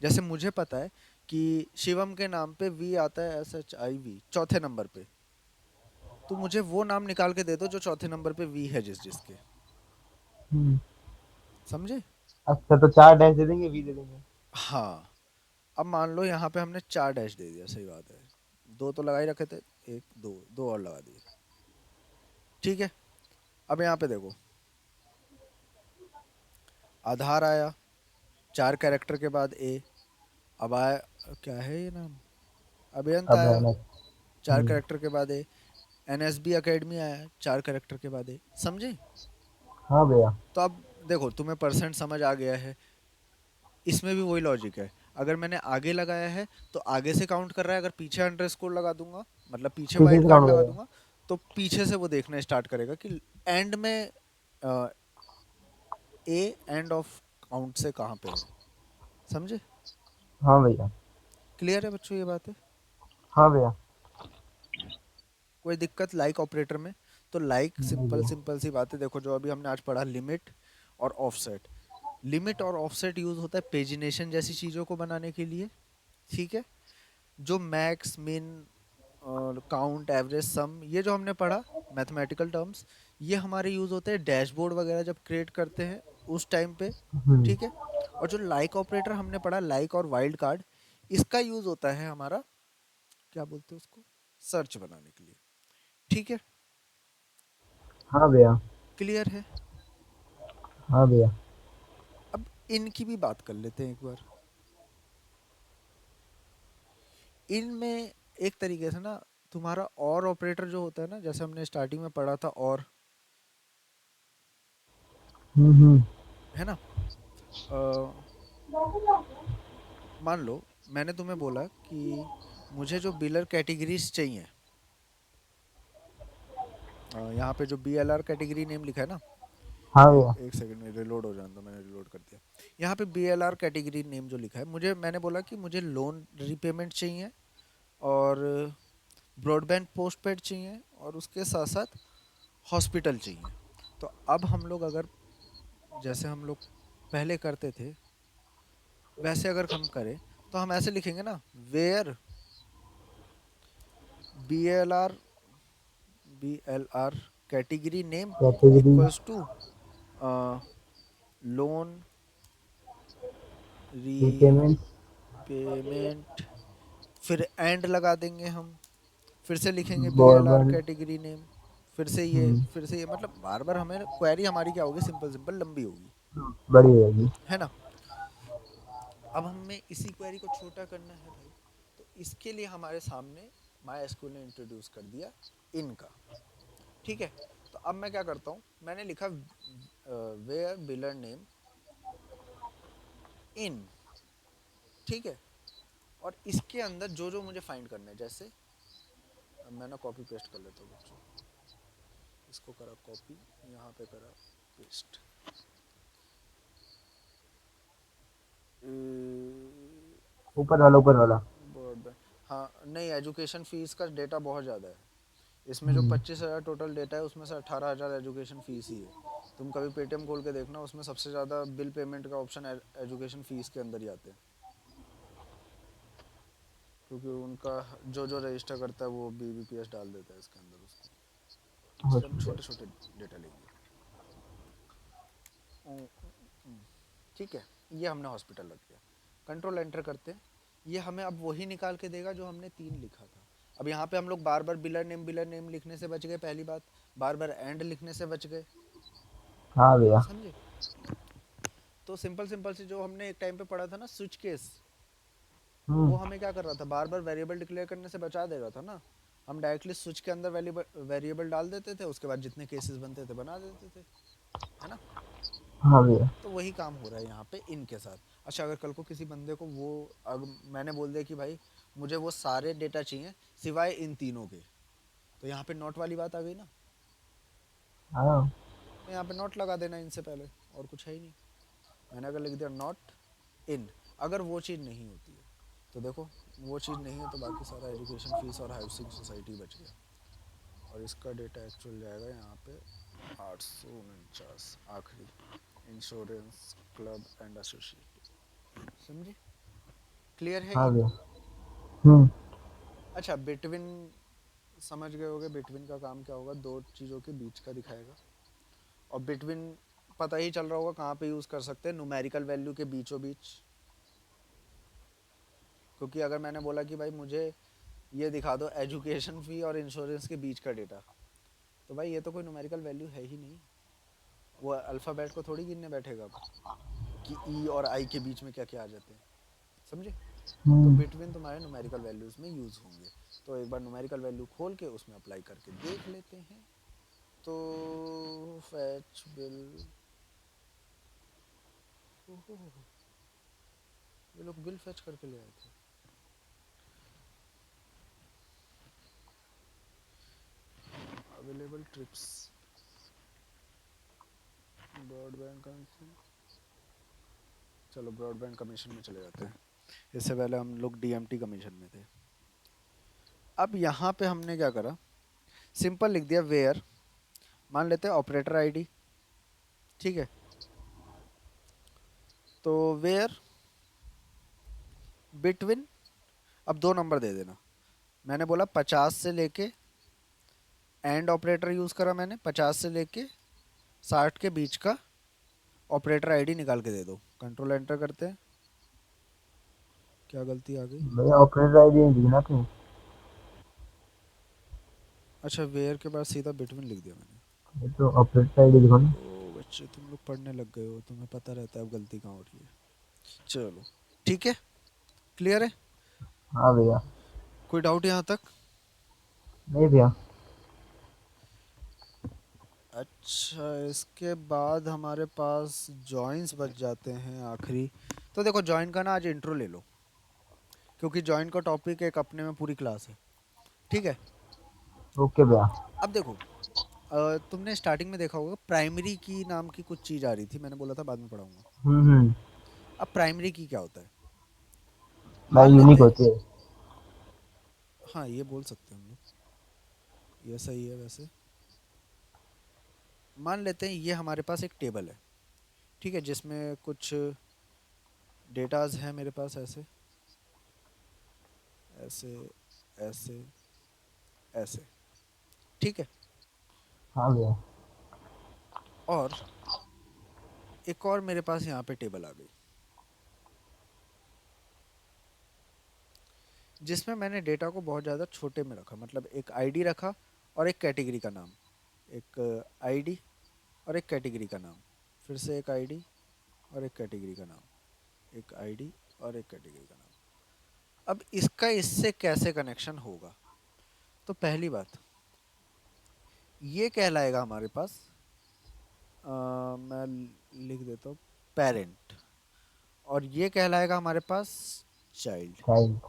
जैसे मुझे पता है कि शिवम के नाम पे वी आता है, SHIV चौथे नंबर पे। तो मुझे वो नाम निकाल के दे दो जो चौथे नंबर पे वी है जिस जिसके। हम्म। समझे? अच्छा तो 4 डैश दे देंगे, वी दे देंगे। हाँ। अब मान लो यहाँ पे हमने 4 डैश दे दिया, सही बात है। दो तो लगा ही रखे थे, एक दो दो और लगा दिए। ठीक है। अब यहाँ पे देखो, आधार आया, 4 कैरेक्टर के बाद ए। अब आया, क्या है ये नाम, अभियंत अब है आया, ना। 4 कैरेक्टर के बाद ए। NSB अकेडमी आया, 4 कैरेक्टर के बाद ए। समझे? हाँ भैया। तो अब देखो, तुम्हें परसेंट समझ आ गया है। इसमें भी वही लॉजिक है। अगर मैंने आगे लगाया है तो आगे से काउंट कर रहा है, अगर पीछे अंडरस्कोर लगा दूंगा, मतलब पीछे पीछे वाइल्ड से कार्ड काउंट लगा करेगा। दूंगा, तो पीछे से वो देखना स्टार्ट करेगा कि एंड में ए एंड ऑफ काउंट से कहाँ पे है, समझे? हाँ भैया। क्लियर है बच्चों ये बात है? हाँ भैया। कोई दिक्कत लाइक ऑपरेटर में? तो लाइक नहीं सिंपल भैया। सिंपल सी बात है, देखो जो अभी हमने आज पढ़ा, लिमिट और ऑफसेट। लिमिट और ऑफसेट यूज होता है पेजिनेशन जैसी चीजों को बनाने के लिए, ठीक है? जो मैक्स मिन और काउंट एवरेज सम, ये जो हमने पढ़ा मैथमेटिकल टर्म्स, ये हमारे यूज होते हैं डैशबोर्ड वगैरह जब क्रिएट करते हैं उस टाइम पे, हम्म। ठीक है? और जो लाइक ऑपरेटर हमने पढ़ा, लाइक और वाइल्ड कार्ड, इसका यूज होता है हमारा, क्या बोलते हैं उसको, सर्च बनाने के लिए, ठीक है? हाँ भैया। क्लियर है? हाँ भैया। अब इनकी भी बात कर लेते हैं एक बार। इनमें एक तरीके से ना तुम्हारा और ऑपरेटर जो होता है ना, जैसे हमने स्टार्टिंग में पढ़ा था, और, हम्म। है ना? अ, मान लो मैंने तुम्हें बोला कि मुझे जो बिलर कैटेगरीज चाहिए, यहाँ पे जो B L R category name लिखा है ना, हाँ भैया। एक सेकंड में रिलोड हो जाने दो, मैंने रिलोड कर दिया। यहाँ पे B L R category name जो लिखा है, मुझे, मैंने बोला कि मुझे लोन रीपेमेंट चाहिए, और ब्रॉडबैंड पोस्टपेड चाहिए, और उसके साथ साथ हॉस्पिटल चाहिए। तो अब हम लोग अगर, जैसे हम लोग पहले करते थे वैसे अगर हम करें, तो हम ऐसे लिखेंगे ना, where B L R, B L R category name category. Equals to loan repayment. Repayment, फिर एंड लगा देंगे हम, फिर से लिखेंगे B L R bourbon. Category name, फिर से ये, हम्म। फिर से ये, मतलब बार बार हमें क्वेरी हमारी क्या होगी, सिंपल सिंपल लंबी होगी, बड़ी रहेगी। है ना? अब हमें इसी क्वेरी को छोटा करना है भाई, तो इसके लिए हमारे सामने माई एसक्यूएल ने इंट्रोड्यूस कर दिया इनका, ठीक है? तो अब मैं क्या करता हूँ, मैंने लिखा वेयर बिलर नेम इन, ठीक है? और इसके अंदर जो जो मुझे फाइंड करना है, जैसे अब मैं ना कॉपी पेस्ट कर लेता हूँ बच्चों, इसको करा कॉपी, यहाँ पे करा पेस्ट, ऊपर वाला, ऊपर वाला। ब्रॉडबैंड, हाँ नहीं, एजुकेशन फीस का डेटा बहुत ज़्यादा है इसमें, जो हम्म। 25,000 टोटल डेटा है उसमें से 18,000 एजुकेशन फीस ही है। तुम कभी पेटीएम खोल के देखना, उसमें सबसे ज़्यादा बिल पेमेंट का ऑप्शन एजुकेशन फीस के अंदर ही आते हैं, क्योंकि उनका जो जो रजिस्टर करता है वो बीबीपीएस डाल देता है इसके अंदर उसको, इसलिए हम छोटे छोटे डेटा लेंगे। ठीक है, ये हमने हॉस्पिटल रख दिया, कंट्रोल एंटर करते हैं, ये हमें अब वही निकाल के देगा जो हमने 3 लिखा था। अब यहाँ पे हम लोग बार बार बिलर नेम लिखने से बच गए, पहली बात, बार बार एंड लिखने से बच गए, हाँ भैया। समझे? तो सिंपल सिंपल से जो हमने एक टाइम पे पढ़ा था ना, स्विच केस, हम्म। वो हमें क्या कर रहा था, बार बार वेरिएबल डिक्लेयर करने से बचा दे रहा था ना। हम डायरेक्टली स्विच के अंदर वेरिएबल डाल देते थे, उसके बाद जितने केसेस बनते थे बना देते थे, है ना? हाँ भैया। तो वही काम हो रहा है यहाँ पे इनके साथ। अच्छा, अगर कल को किसी बंदे को वो, अगर मैंने बोल दिया कि भाई मुझे वो सारे डेटा चाहिए सिवाय इन तीनों के, तो यहाँ पे नॉट वाली बात आ गई ना, हाँ। तो यहाँ पे नॉट लगा देना इनसे पहले, और कुछ है ही नहीं। मैंने अगर लिख दिया नॉट इन, अगर वो चीज़ नहीं होती है, तो देखो वो चीज़ नहीं है, तो बाकी सारा एजुकेशन फीस और हाउसिंग सोसाइटी बच गया, और इसका डेटा एक्चुअल जाएगा यहाँ पे 849 आखिरी, इंश्योरेंस क्लब एंड एसोसिएट, समझे? क्लियर है हाँ इन? भैया। हम्म। अच्छा, बिटवीन समझ गए होगे, बिटवीन का काम क्या होगा, दो चीज़ों के बीच का दिखाएगा, और बिटवीन पता ही चल रहा होगा कहाँ पे यूज़ कर सकते हैं, न्यूमेरिकल वैल्यू के बीचों बीच, क्योंकि अगर मैंने बोला कि भाई मुझे ये दिखा दो एजुकेशन फ़ी और इंश्योरेंस के बीच का डेटा, तो भाई ये तो कोई न्यूमेरिकल वैल्यू है ही नहीं, वो अल्फ़ाबेट को थोड़ी गिनने बैठेगा अब, कि ई और आई के बीच में क्या क्या आ जाते हैं, समझे? तो हम्म। बिटवीन तुम्हारे न्यूमेरिकल वैल्यूज़ में यूज़ होंगे। तो एक बार न्यूमेरिकल वैल्यू खोल के उसमें अप्लाई करके देख लेते हैं। तो फैच बिल, ये लोग बिल फैच करके ले आए थे। अवेलेबल ट्रिप्स, ब्रॉडबैंड कमीशन, चलो ब्रॉडबैंड कमीशन में चले जाते हैं। इससे पहले हम लोग डीएमटी कमीशन में थे। अब यहाँ पे हमने क्या करा, सिंपल लिख दिया वेयर, मान लेते हैं ऑपरेटर आईडी, ठीक है। तो वेयर बिटवीन, अब दो नंबर दे देना। मैंने बोला 50 से लेके, एंड ऑपरेटर यूज़ करा मैंने, 50 से लेके 60 के बीच का ऑपरेटर आईडी निकाल के दे दो। कंट्रोल एंटर करते हैं, क्या गलती आ गई। भैया ऑपरेटर आईडी नहीं दिखना क्यों? अच्छा, वेयर के बाद सीधा बिटवीन लिख दिया मैंने। ये तो ऑपरेटर आईडी दिखो ना। ओ बच्चे, तुम लोग पढ़ने लग गए हो, तुम्हें पता रहता है अब गलती कहाँ हो रही है। चलो ठीक है, क्लियर है, हाँ भैया। कोई डाउट यहाँ तक। नहीं भैया। अच्छा, इसके बाद हमारे पास जॉइंस बच जाते हैं आखिरी। तो देखो जॉइन का ना आज इंट्रो ले लो, क्योंकि जॉइन का टॉपिक एक अपने में पूरी क्लास है, ठीक है। ओके भैया। अब देखो, तुमने स्टार्टिंग में देखा होगा प्राइमरी की नाम की कुछ चीज़ आ रही थी, मैंने बोला था बाद में पढ़ाऊंगा। हम्म। अब प्राइमरी की क्या होता है, भाई मान यूनिक लेते, होती है। हाँ ये बोल सकते हैं हम लोग, ये सही है वैसे। मान लेते हैं ये हमारे पास एक टेबल है, ठीक है, जिसमें कुछ डेटाज हैं मेरे पास, ऐसे ऐसे ऐसे ऐसे, ठीक है। हाँ भैया। और एक और मेरे पास यहाँ पे टेबल आ गई, जिसमें मैंने डेटा को बहुत ज़्यादा छोटे में रखा, मतलब एक आईडी रखा और एक कैटेगरी का नाम, एक आईडी और एक कैटेगरी का नाम, फिर से एक आईडी और एक कैटेगरी का नाम, एक आईडी और एक कैटेगरी का नाम। अब इसका इससे कैसे कनेक्शन होगा, तो पहली बात ये कहलाएगा हमारे पास, मैं लिख देता हूँ पेरेंट, और ये कहलाएगा हमारे पास चाइल्ड। चाइल्ड।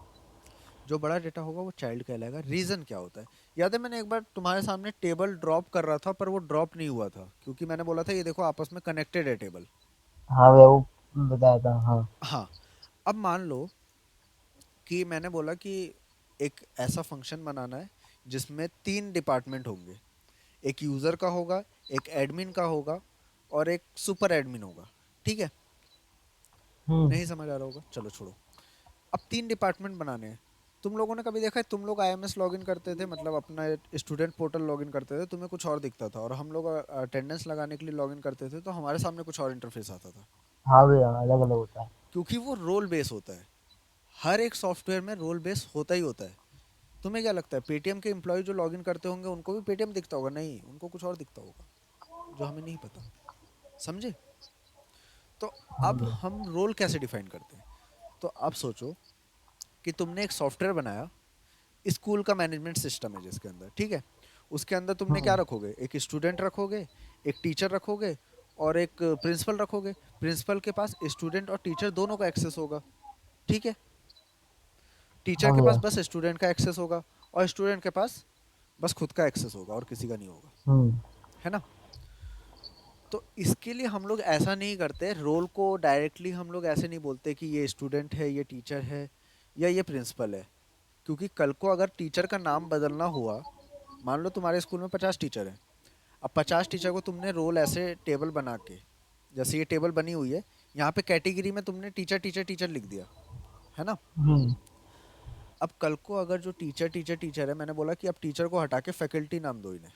जो बड़ा डेटा होगा वो चाइल्ड कहलाएगा। रीज़न क्या होता है, याद है मैंने एक बार तुम्हारे सामने टेबल ड्रॉप कर रहा था, पर वो ड्रॉप नहीं हुआ था, क्योंकि मैंने बोला था ये देखो आपस में कनेक्टेड है टेबल। हाँ भैया वो बताया था हाँ। हाँ, अब मान लो कि मैंने बोला कि एक ऐसा फंक्शन बनाना है जिसमें 3 डिपार्टमेंट होंगे, एक यूज़र का होगा, एक एडमिन का होगा और एक सुपर एडमिन होगा, ठीक है। हम्म। नहीं समझ आ रहा होगा, चलो छोड़ो। अब 3 डिपार्टमेंट बनाने हैं। तुम लोगों ने कभी देखा है, तुम लोग आईएमएस लॉगिन करते थे, मतलब अपना स्टूडेंट पोर्टल लॉगिन करते थे, तुम्हें कुछ और दिखता था, और हम लोग अटेंडेंस लगाने के लिए लॉगिन करते थे तो हमारे सामने कुछ और इंटरफेस आता था, हाँ भैया अलग अलग होता है। क्योंकि वो रोल बेस होता है। हर एक सॉफ्टवेयर में रोल बेस होता ही होता है। तुम्हें क्या लगता है पेटीएम के एम्प्लॉय जो लॉगिन करते होंगे उनको भी पेटीएम दिखता होगा? नहीं, उनको कुछ और दिखता होगा जो हमें नहीं पता, समझे। तो हाँ अब भैया। हम रोल कैसे डिफाइन करते हैं, तो अब सोचो कि तुमने एक सॉफ्टवेयर बनाया, स्कूल का मैनेजमेंट सिस्टम है जिसके अंदर, ठीक है। उसके अंदर तुमने क्या हम्म। रखोगे, एक स्टूडेंट रखोगे, एक टीचर रखोगे और एक प्रिंसिपल रखोगे। प्रिंसिपल के पास स्टूडेंट और टीचर दोनों का एक्सेस होगा, ठीक है। टीचर हाँ के पास भैया। बस स्टूडेंट का एक्सेस होगा और स्टूडेंट के पास बस खुद का एक्सेस होगा और किसी का नहीं होगा, हम्म। है ना। तो इसके लिए हम लोग ऐसा नहीं करते, रोल को डायरेक्टली हम लोग ऐसे नहीं बोलते कि ये स्टूडेंट है, ये टीचर है या ये प्रिंसिपल है, क्योंकि कल को अगर टीचर का नाम बदलना हुआ, मान लो तुम्हारे स्कूल में 50 टीचर हैं, अब 50 टीचर को तुमने रोल ऐसे टेबल बना के, जैसे ये टेबल बनी हुई है, यहाँ पे कैटेगरी में तुमने टीचर टीचर टीचर लिख दिया, है ना। हम्म। अब कल को अगर जो टीचर टीचर टीचर है, मैंने बोला कि अब टीचर को हटा के फैकल्टी नाम दो इन्हें,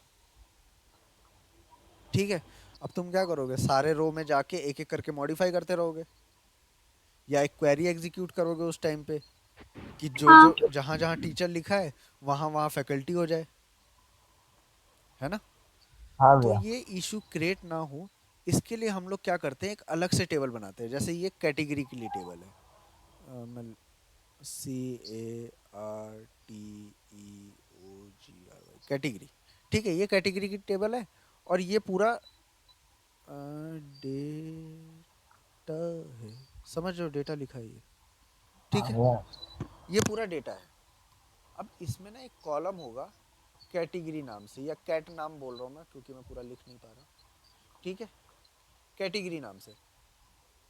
ठीक है। अब तुम क्या करोगे, सारे रो में जाके एक एक करके मॉडिफाई करते रहोगे, या एक क्वेरी एग्जीक्यूट करोगे उस टाइम पे कि जो हाँ। जो जहाँ जहाँ टीचर लिखा है वहाँ वहाँ फैकल्टी हो जाए, है ना। हाँ तो भैया। ये इशू क्रिएट ना हो, इसके लिए हम लोग क्या करते हैं, एक अलग से टेबल बनाते हैं। जैसे ये कैटेगरी के लिए टेबल है, मैं CARTEOGRY कैटेगरी, ठीक है, ये कैटेगरी की टेबल है। और ये पूरा डेटा है, समझ लो डेटा लिखा है ये, ठीक हाँ है। भैया। ये पूरा डेटा है। अब इसमें ना एक कॉलम होगा कैटेगरी नाम से, या कैट नाम बोल रहा हूँ मैं क्योंकि मैं पूरा लिख नहीं पा रहा, ठीक है। कैटेगरी नाम से।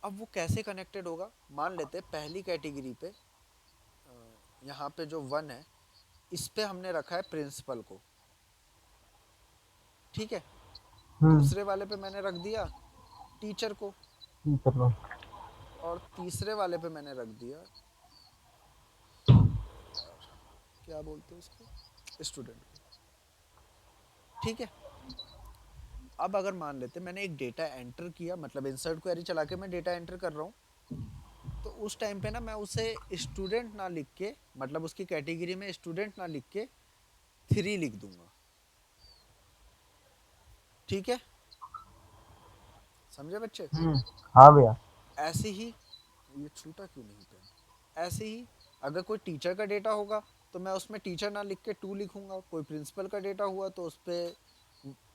अब वो कैसे कनेक्टेड होगा, मान लेते पहली कैटेगरी पे यहाँ पे जो 1 है इस पे हमने रखा है प्रिंसिपल को, ठीक है। दूसरे वाले पे मैंने रख दिया टीचर को, टीचर को। और तीसरे वाले पे मैंने रख दिया क्या बोलते हैं उसको, स्टूडेंट को, ठीक है। अब अगर मान लेते मैंने एक डेटा एंटर किया, मतलब इंसर्ट क्वेरी चला के मैं डेटा एंटर कर रहा हूँ, तो उस टाइम पे ना मैं उसे स्टूडेंट ना लिख के, मतलब उसकी कैटेगरी में स्टूडेंट ना लिख के 3 लिख दूंगा, ठीक है, समझे बच्चे। हाँ भैया। ऐसे ही ये छूटा क्यों नहीं पेन, ऐसे ही अगर कोई टीचर का डेटा होगा तो मैं उसमें टीचर ना लिख के 2 लिखूंगा, कोई प्रिंसिपल का डेटा हुआ तो उस पर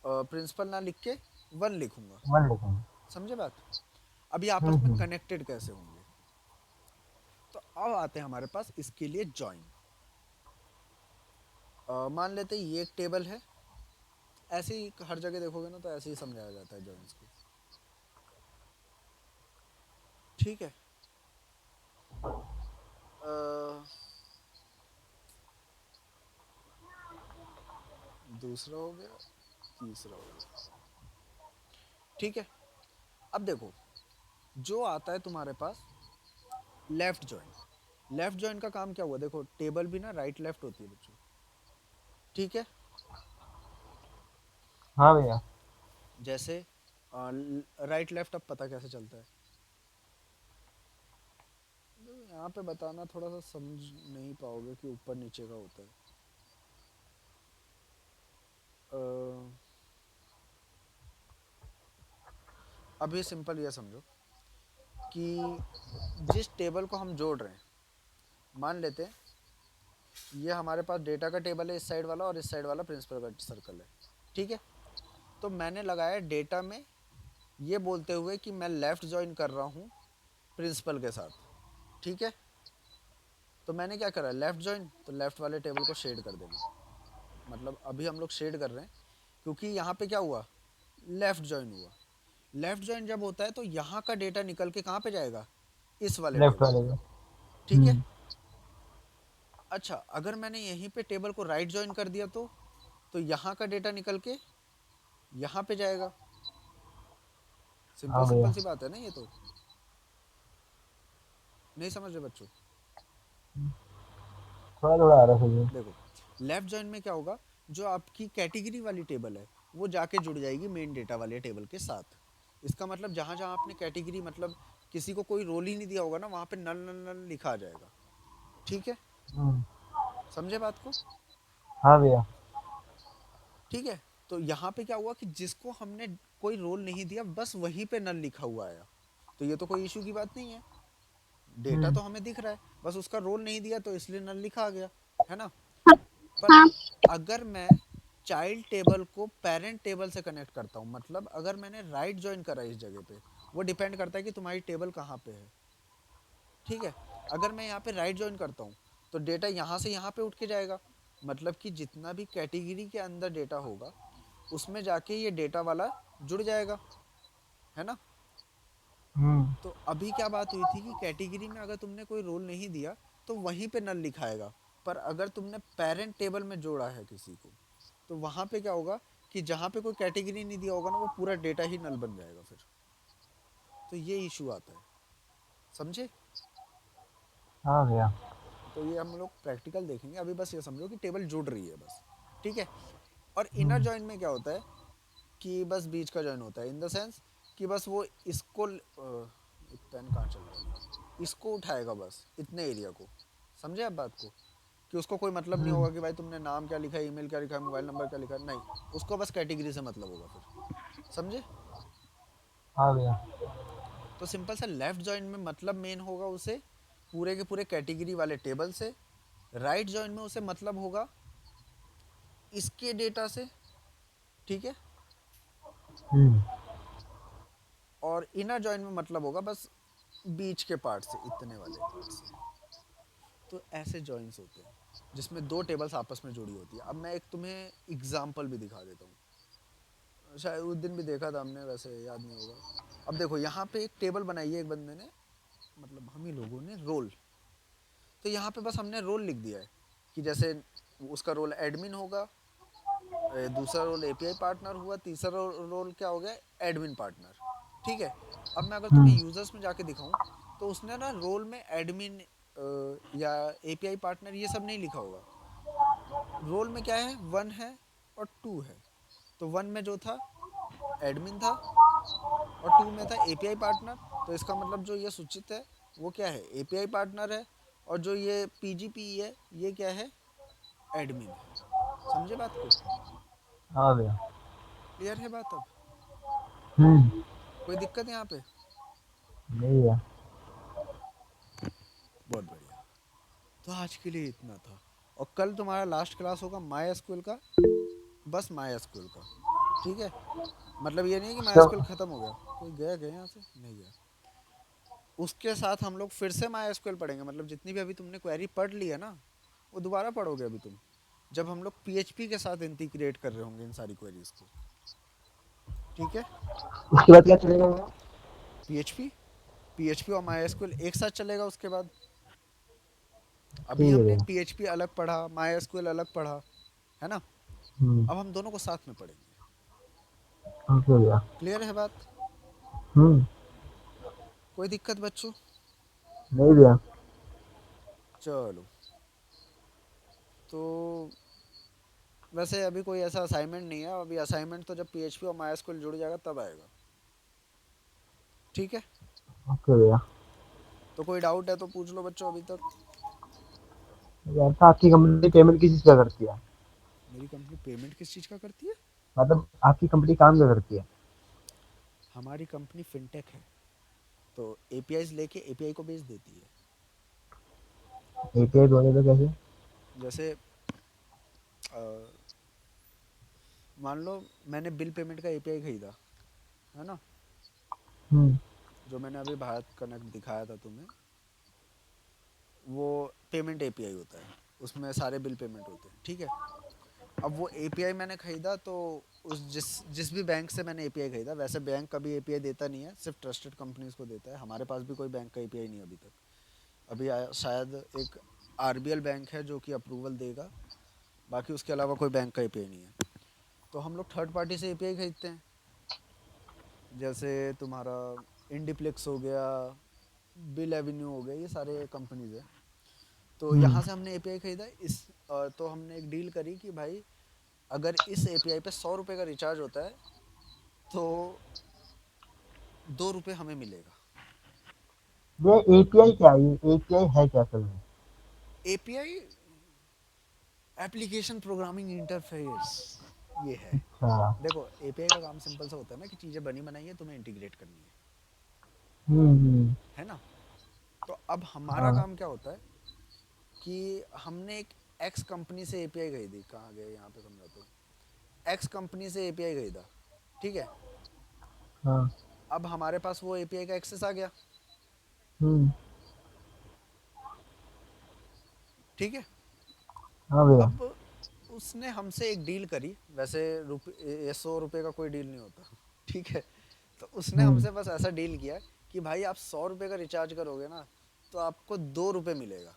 प्रिंसिपल ना लिख के 1 लिखूंगा, 1 लिखेंगे। समझे बात। अब ये आपस में कनेक्टेड कैसे होंगे, तो अब आते हैं हमारे पास इसके लिए जॉइन। मान लेते ये एक टेबल है, ऐसे ही हर जगह देखोगे ना तो ऐसे ही समझाया जाता है जॉइंस को, ठीक है। दूसरा हो गया, तीसरा हो गया, ठीक है। अब देखो जो आता है तुम्हारे पास लेफ्ट जॉइन, लेफ्ट जॉइन का काम क्या हुआ, देखो टेबल भी ना राइट लेफ्ट होती है बच्चों, ठीक है। हाँ भैया। जैसे राइट लेफ्ट अब पता कैसे चलता है, यहाँ पे बताना थोड़ा सा समझ नहीं पाओगे कि ऊपर नीचे का होता है। अभी सिंपल ये समझो कि जिस टेबल को हम जोड़ रहे हैं, मान लेते हैं ये हमारे पास डेटा का टेबल है इस साइड वाला, और इस साइड वाला प्रिंसिपल का सर्कल है, ठीक है। तो मैंने लगाया डेटा में ये बोलते हुए कि मैं लेफ़्ट ज्वाइन कर रहा हूँ प्रिंसिपल के साथ, ठीक है। तो मैंने क्या करा, लेफ़्ट ज्वाइन, तो लेफ़्ट वाले टेबल को शेड कर देना, मतलब अभी हम लोग शेड कर रहे हैं क्योंकि यहाँ पे क्या हुआ, लेफ़्ट ज्वाइन हुआ। लेफ़्ट ज्वाइन जब होता है तो यहाँ का डेटा निकल के कहाँ पे जाएगा, इस वाले लेफ्ट टेबल वाले में, को। ठीक है। अच्छा अगर मैंने यहीं पे टेबल को राइट ज्वाइन कर दिया तो यहाँ का डेटा निकल के यहाँ पे जाएगा, सिंपल हाँ सिंपल भैया। सी बात है ना ये तो, नहीं समझ रहे बच्चों। थोड़ा थोड़ा आ रहा है। देखो लेफ्ट जॉइन में क्या होगा, जो आपकी कैटेगरी वाली टेबल है वो जाके जुड़ जाएगी मेन डेटा वाले टेबल के साथ। इसका मतलब जहां जहां आपने कैटेगरी, मतलब किसी को कोई रोल ही नहीं दिया होगा ना, वहां पे नल नल नल लिखा आ जाएगा, ठीक है, समझे बात को। हाँ भैया। ठीक है, तो यहाँ पे क्या हुआ कि जिसको हमने कोई रोल नहीं दिया बस वहीं पे नल लिखा हुआ आया, तो ये तो कोई इशू की बात नहीं है, डेटा तो हमें दिख रहा है, बस उसका रोल नहीं दिया तो इसलिए नल लिखा आ गया, है ना। पर हाँ। अगर मैं चाइल्ड टेबल को पेरेंट टेबल से कनेक्ट करता हूँ, मतलब अगर मैंने राइट ज्वाइन करा इस जगह पे, वो डिपेंड करता है कि तुम्हारी टेबल कहाँ पे है, ठीक है। अगर मैं यहाँ पे राइट ज्वाइन करता हूँ तो डेटा यहाँ से यहाँ पे उठ के जाएगा, मतलब कि जितना भी कैटेगरी के अंदर डेटा होगा उसमें जाके ये डेटा वाला जुड़ जाएगा, है ना। तो अभी क्या बात हुई थी कि कैटेगरी में अगर तुमने कोई रोल नहीं दिया तो वहीं पे नल लिखाएगा, पर अगर तुमने पेरेंट टेबल में जोड़ा है किसी को तो वहां पे क्या होगा कि जहां पे कोई कैटेगरी नहीं दिया होगा ना वो पूरा डेटा ही नल बन जाएगा फिर, तो ये इशू आता है, समझे। हाँ भैया। तो ये हम लोग प्रैक्टिकल देखेंगे, अभी बस ये समझो कि टेबल जुड़ रही है बस, ठीक है। और इनर जॉइन में क्या होता है कि बस बीच का जॉइन होता है, इन द सेंस कि बस वो इसको पेन कहाँ चल रहा है मेरा, इसको उठाएगा बस इतने एरिया को, समझे आप बात को, कि उसको कोई मतलब नहीं होगा कि भाई तुमने नाम क्या लिखा है, ईमेल क्या लिखा है, मोबाइल नंबर क्या लिखा है, नहीं, उसको बस कैटेगरी से मतलब होगा फिर, समझे। हाँ भैया। तो सिंपल सा लेफ्ट जॉइन में मतलब मेन होगा उसे पूरे के पूरे कैटेगरी वाले टेबल से, राइट जॉइन में उसे मतलब होगा इसके डेटा से, ठीक है। और इनर जॉइन में मतलब होगा बस बीच के पार्ट से, इतने वाले पार्ट से। तो ऐसे जॉइंस होते हैं जिसमें दो टेबल्स आपस में जुड़ी होती है। अब मैं एक तुम्हें एग्जांपल भी दिखा देता हूँ, शायद उस दिन भी देखा था हमने, वैसे याद नहीं होगा। अब देखो यहाँ पे एक टेबल बनाई है एक बंदे ने, मतलब हम ही लोगों ने, रोल। तो यहाँ पे बस हमने रोल लिख दिया है कि जैसे उसका रोल एडमिन होगा, दूसरा रोल एपीआई पार्टनर हुआ, तीसरा रोल क्या हो गया, एडमिन पार्टनर। ठीक है। अब मैं अगर तुम्हें हम्म। यूजर्स में जाके दिखाऊं तो उसने ना रोल में एडमिन या एपीआई पार्टनर ये सब नहीं लिखा होगा। रोल में क्या है, 1 है और 2 है। तो 1 में जो था एडमिन था और 2 में था एपीआई पार्टनर। तो इसका मतलब जो ये सूचित है वो क्या है, एपीआई पार्टनर है, और जो ये पीजीपी है ये क्या है, एडमिन है। समझे बात को? हाँ भैया। क्लियर है बात अब? हम्म। कोई दिक्कत यहाँ पे? नहीं भैया। बहुत बढ़िया। तो आज के लिए इतना था, और कल तुम्हारा लास्ट क्लास होगा माई एसक्यूएल का, बस माई एसक्यूएल का। ठीक है, मतलब ये नहीं है कि माई उसका एसक्यूएल खत्म हो गया। कोई गया गया यहाँ से? नहीं गया। उसके साथ हम लोग फिर से माई एसक्यूएल पढ़ेंगे, मतलब जितनी भी अभी तुमने क्वेरी पढ़ ली है ना वो दोबारा पढ़ोगे अभी तुम, जब हम लोग पीएचपी के साथ इंटीग्रेट कर रहे होंगे इन सारी क्वेरीज को। ठीक है। उसके बाद क्या चलेगा भैया? पीएचपी पीएचपी और माई एसक्यूएल एक साथ चलेगा उसके बाद। अभी ठीक है हमने भैया। पीएचपी अलग पढ़ा, माई एसक्यूएल अलग पढ़ा, है ना? हम्म। अब हम दोनों को साथ में पढ़ेंगे। ओके भैया। क्लियर है बात? हम्म। कोई दिक्कत बच्चों? नहीं भैया। चलो, तो वैसे अभी कोई ऐसा असाइनमेंट नहीं है। अभी असाइनमेंट तो जब पीएचपी और माई जुड़ जाएगा तब आएगा। ठीक है। ओके भैया। तो कोई डाउट है तो पूछ लो बच्चों अभी तक। यार तो आपकी कंपनी पेमेंट किस चीज़ का करती है? मेरी कंपनी पेमेंट किस चीज़ का करती है? मतलब आपकी कंपनी काम क्या करती है? हमारी कंपनी फिनटेक है, तो एपीआई लेके एपीआई को बेच देती है। एपीआई बोले तो कैसे? जैसे अ, मान लो मैंने बिल पेमेंट का एपीआई खरीदा, है ना? हम्म। जो मैंने अभी भारत कनेक्ट दिखाया था तुम्हें, वो पेमेंट एपीआई होता है, उसमें सारे बिल पेमेंट होते हैं। ठीक है। अब वो एपीआई मैंने खरीदा, तो उस जिस जिस भी बैंक से मैंने एपीआई खरीदा, वैसे बैंक कभी एपीआई देता नहीं है, सिर्फ ट्रस्टेड कंपनीज को देता है। हमारे पास भी कोई बैंक का एपीआई नहीं है अभी तक। अभी शायद एक आरबीएल बैंक है जो कि अप्रूवल देगा, बाकी उसके अलावा कोई बैंक का एपीआई नहीं है। तो हम लोग थर्ड पार्टी से एपीआई खरीदते हैं, जैसे तुम्हारा इंडिप्लेक्स हो गया, बिल एवेन्यू हो गया, ये सारे कंपनीज है। तो हम्म। यहाँ से हमने एपीआई खरीदा। तो हमने एक डील करी कि भाई अगर इस एपीआई पे 100 रुपये का रिचार्ज होता है तो 2 रुपये हमें मिलेगा। ये एपीआई क्या है? ये एपीआई है क्या असल में? एपीआई एप्लीकेशन प्रोग्रामिंग इंटरफेस ये है। अच्छा। देखो एपीआई का काम सिंपल सा होता है ना, कि चीज़ें बनी बनाई है, तुम्हें इंटीग्रेट करनी हम्म। है ना? तो अब हमारा हाँ। काम क्या होता है कि हमने एक एक्स कंपनी से एपीआई खरीदी। कहाँ गए, यहाँ पे समझाता हूँ। एक्स कंपनी से एपीआई खरीदा, ठीक है। हाँ। अब हमारे पास वो एपीआई का एक्सेस आ गया, हम्म। ठीक है। हाँ भैया। अब उसने हमसे एक डील करी, वैसे ये 100 रुपये का कोई डील नहीं होता, ठीक है। तो उसने हम्म। हमसे बस ऐसा डील किया कि भाई आप 100 रुपये का रिचार्ज करोगे ना तो आपको 2 रुपये मिलेगा।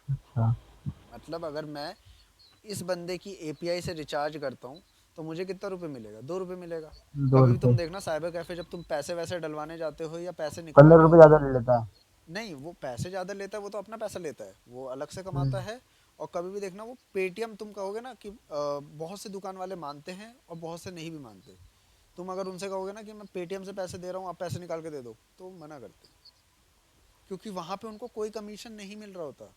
अच्छा। मतलब अगर मैं इस बंदे की एपीआई से रिचार्ज करता हूँ तो मुझे कितना रुपए मिलेगा, 2 रुपये मिलेगा। दो कभी भी रुपये तुम देखना साइबर कैफे, जब तुम पैसे वैसे डलवाने जाते हो या पैसे 15 निकलवाने रुपये होते ज़्यादा हैं, ले लेता है। नहीं वो पैसे ज़्यादा लेता है, वो तो अपना पैसा लेता है, वो अलग से हम्म। कमाता है। और कभी भी देखना वो पेटीएम, तुम कहोगे ना कि बहुत से दुकान वाले मानते हैं और बहुत से नहीं भी मानते। तुम अगर उनसे कहोगे ना कि मैं पेटीएम से पैसे दे रहा हूँ, आप पैसे निकाल के दे दो, तो वो मना करते हैं, क्योंकि वहाँ पे उनको कोई कमीशन नहीं मिल रहा होता।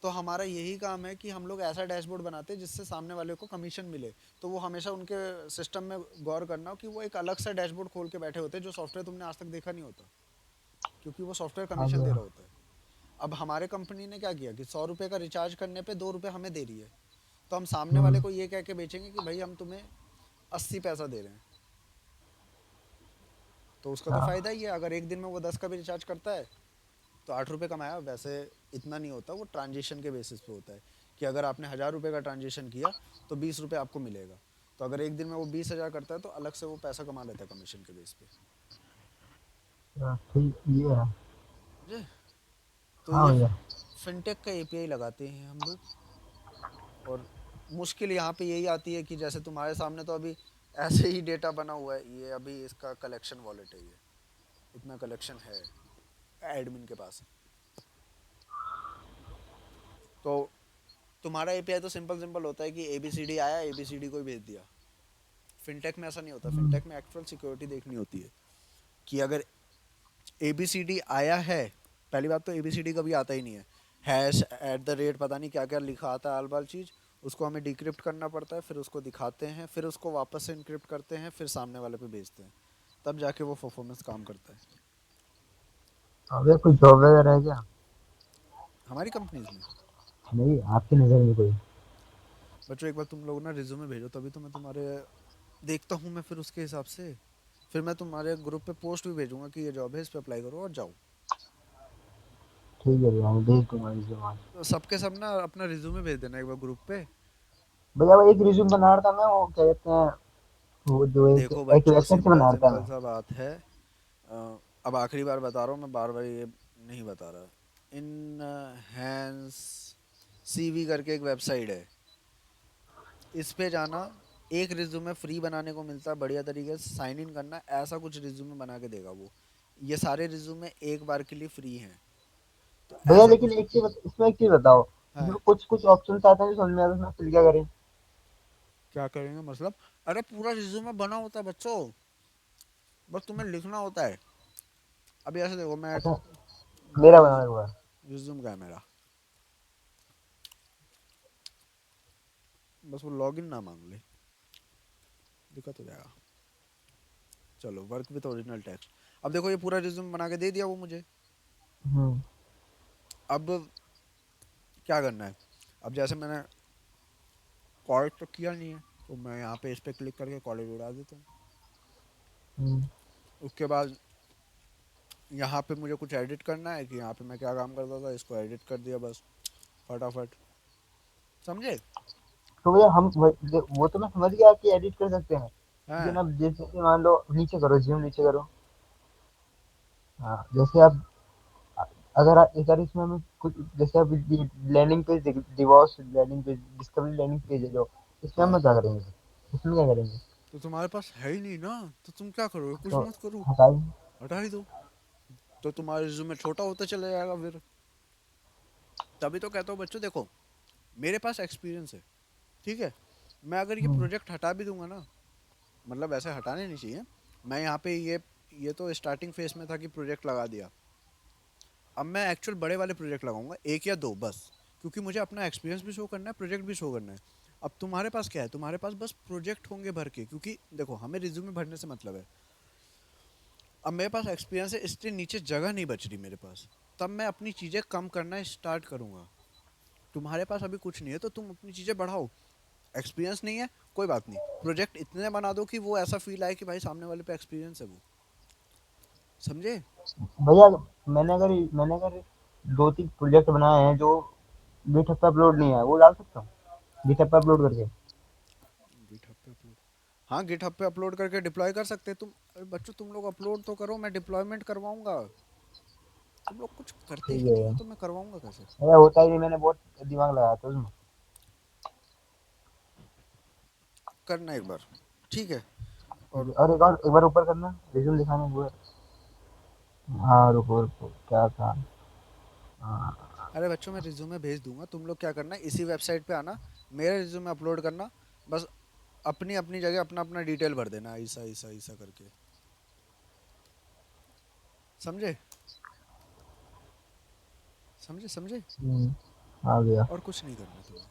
तो हमारा यही काम है कि हम लोग ऐसा डैशबोर्ड बनाते हैं जिससे सामने वाले को कमीशन मिले। तो वो हमेशा उनके सिस्टम में गौर करना हो कि वो एक अलग सा डैशबोर्ड खोल के बैठे होते हैं जो सॉफ्टवेयर तुमने आज तक देखा नहीं होता, क्योंकि वो सॉफ्टवेयर हाँ कमीशन दे भैया। रहा होता है। अब हमारे कंपनी ने क्या किया कि 100 रुपये का रिचार्ज करने पे 2 रुपये हमें दे रही है, तो हम सामने वाले हम्म। को ये कह के बेचेंगे कि भाई हम तुम्हें 80 पैसा दे रहे हैं। तो उसका तो अच्छा। फ़ायदा ही है, अगर एक दिन में वो 10 का भी रिचार्ज करता है तो 8 रुपये कमाया। वैसे इतना नहीं होता, वो ट्रांजेक्शन के बेसिस पे होता है कि अगर आपने 1000 रुपये का ट्रांजेक्शन किया तो 20 रुपये आपको मिलेगा। तो तो अगर एक दिन में वो 20,000 करता है तो अलग से वो पैसा कमा लेता है कमीशन के बेस पे। ठीक ये है। समझे? तो हाँ ये भैया। फिनटेक का एपीआई लगाते हैं हम लोग। और मुश्किल यहाँ पे यही आती है कि जैसे तुम्हारे सामने तो अभी ऐसे ही डेटा बना हुआ है, ये अभी इसका कलेक्शन वॉलेट है, ये इतना कलेक्शन है एडमिन के पास। तो तुम्हारा एपीआई तो सिंपल सिंपल होता है कि एबीसीडी आया, एबीसीडी को ही भेज दिया। फिनटेक में ऐसा नहीं होता, फिनटेक में एक्चुअल सिक्योरिटी देखनी होती है कि अगर एबीसीडी आया है, पहली बात तो एबीसीडी कभी आता ही नहीं है, हैश एट द रेट पता नहीं क्या क्या लिखा आता है आल-बाल चीज़, उसको हमें डिक्रिप्ट करना पड़ता है, फिर उसको दिखाते हैं, फिर उसको वापस से इनक्रिप्ट करते हैं, फिर सामने वाले पे भेजते हैं, तब जाके वो परफॉर्मेंस काम करता है अबे कोई जॉब वगैरह है क्या? हमारी कंपनीज में। नहीं, आपकी नज़र में कोई? बच्चों एक बार तुम लोग ना रिज्यूमे भेजो, तभी तो मैं तुम्हारे देखता हूँ, मैं फिर उसके हिसाब से फिर मैं तुम्हारे ग्रुप पे पोस्ट भी भेजूंगा कि ये जॉब है, इस पे अप्लाई करो और जाओ। ठीक है भैया, मैं भेज दूंगा रिज्यूम आज। तो सबके सब ना अपना रिज्यूमे भेज देना एक बार ग्रुप पे। भैया वो एक रिज्यूम बना रहा था मैं, वो क्या कहते हैं, वो जो एक देखो एक बच्चों, वेबसाइट से सिंपल बना रहा था सिंपल मैं। सा बात है। अब आखिरी बार बता रहा हूँ, मैं बार बार ये नहीं बता रहा। इन हैंस सीवी करके एक वेबसाइट है, इस पे जाना, एक रिज्यूमे फ्री बनाने को मिलता है, बढ़िया तरीके से साइन इन करना, ऐसा कुछ रिज्यूमे बना के देगा वो। ये सारे रिज्यूमे एक बार के लिए फ्री हैं, तो भैया ऐसा लेकिन कुछ। एक चीज इसमें एक चीज बताओ, इसमें हाँ, कुछ कुछ ऑप्शन आते हैं जो समझ में आता है, उसमें फिल क्या करें? क्या करेंगे मतलब? अरे पूरा रिज्यूमे बना होता है बच्चों, बस तुम्हें लिखना होता है। अभी ऐसे देखो, मैं अच्छा, मेरा मेरा बनाना एक बार। रिज्यूम का है मेरा, बस वो लॉगिन ना मांग ले, दिक्कत हो जाएगा। चलो, वर्क विद ओरिजिनल टेक्स्ट। अब देखो ये पूरा रिज्यूम बना के दे दिया वो मुझे। हम्म। अब क्या करना है? अब जैसे मैंने कॉलेज तो किया नहीं है, तो मैं यहाँ पे इस पे क्लिक करके कॉलेज उड़ा देता हूँ। हम्म। उसके बाद यहाँ पे मुझे कुछ एडिट करना है कि यहाँ पे मैं क्या काम करता था, इसको एडिट कर दिया बस, फटाफट। समझे? तो भैया हम वो तो मैं समझ गया कि एडिट कर सकते हैं, लेकिन हाँ, अब जैसे कि मान लो नीचे करो, जिम नीचे करो। हाँ, जैसे आप अगर इसमें हमें कुछ, जैसे अब landing page, divorce landing page, discovery landing page है जो, इसमें हाँ, हम क्या करेंगे? इसमें क्या करेंगे? तो तुम्हारे पास है ही नहीं ना, तो तुम क्या करोगे? कुछ तो मत करो, हटा दें। हटा ही दो। तो तुम्हारा रिज्यूमे छोटा होता चला जाएगा फिर। तभी तो कहता हूँ बच्चों, देखो मेरे पास एक्सपीरियंस है, ठीक है? मैं अगर ये हम्म। प्रोजेक्ट हटा भी दूंगा ना, मतलब ऐसे हटाने नहीं चाहिए, मैं यहाँ पे ये तो स्टार्टिंग फेज में था कि प्रोजेक्ट लगा दिया, अब मैं एक्चुअल बड़े वाले प्रोजेक्ट लगाऊंगा, एक या दो बस, क्योंकि मुझे अपना एक्सपीरियंस भी शो करना है, प्रोजेक्ट भी शो करना है। अब तुम्हारे पास क्या है? तुम्हारे पास बस प्रोजेक्ट होंगे भर के, क्योंकि देखो हमें रिज्यूमे भरने से मतलब है। अब मेरे पास एक्सपीरियंस है, इसलिए नीचे जगह नहीं बच रही मेरे पास, तब मैं अपनी चीज़ें कम करना स्टार्ट करूँगा। तुम्हारे पास अभी कुछ नहीं है तो तुम अपनी चीज़ें बढ़ाओ। एक्सपीरियंस नहीं है, कोई बात नहीं, प्रोजेक्ट इतने बना दो कि वो ऐसा फील आए कि भाई सामने वाले पे एक्सपीरियंस है वो। समझे? भैया मैंने अगर 2-3 प्रोजेक्ट बनाए हैं जो गिटहब पे अपलोड नहीं है, वो डाल सकता हूँ गिटहब पे अपलोड करके? गिटहब पे अपलोड, हाँ गिटहब पे अपलोड करके डिप्लॉय कर सकते हैं तुम। अरे बच्चों तुम लोग अपलोड तो करो, मैं डिप्लॉयमेंट करवाऊंगा। तुम लोग कुछ करते ठीक ही है नहीं भैया। हो तो मैं करवाऊंगा कैसे? भैया होता ही नहीं, मैंने बहुत दिमाग लगाया था उसमें। करना एक बार, ठीक है? ठीक है, और और एक बार ऊपर करना, रिज्यूम दिखाना एक बार। हाँ, रुको रुको, क्या था? हाँ। अरे बच्चों मैं रिज्यूमे भेज दूंगा, तुम लोग क्या करना है, इसी वेबसाइट पे आना, मेरा रिज्यूमे अपलोड करना, बस अपनी अपनी जगह अपना अपना डिटेल भर देना, ऐसा ऐसा ऐसा करके। समझे? समझे? समझे? आ गया। और कुछ नहीं करना तुम्हें।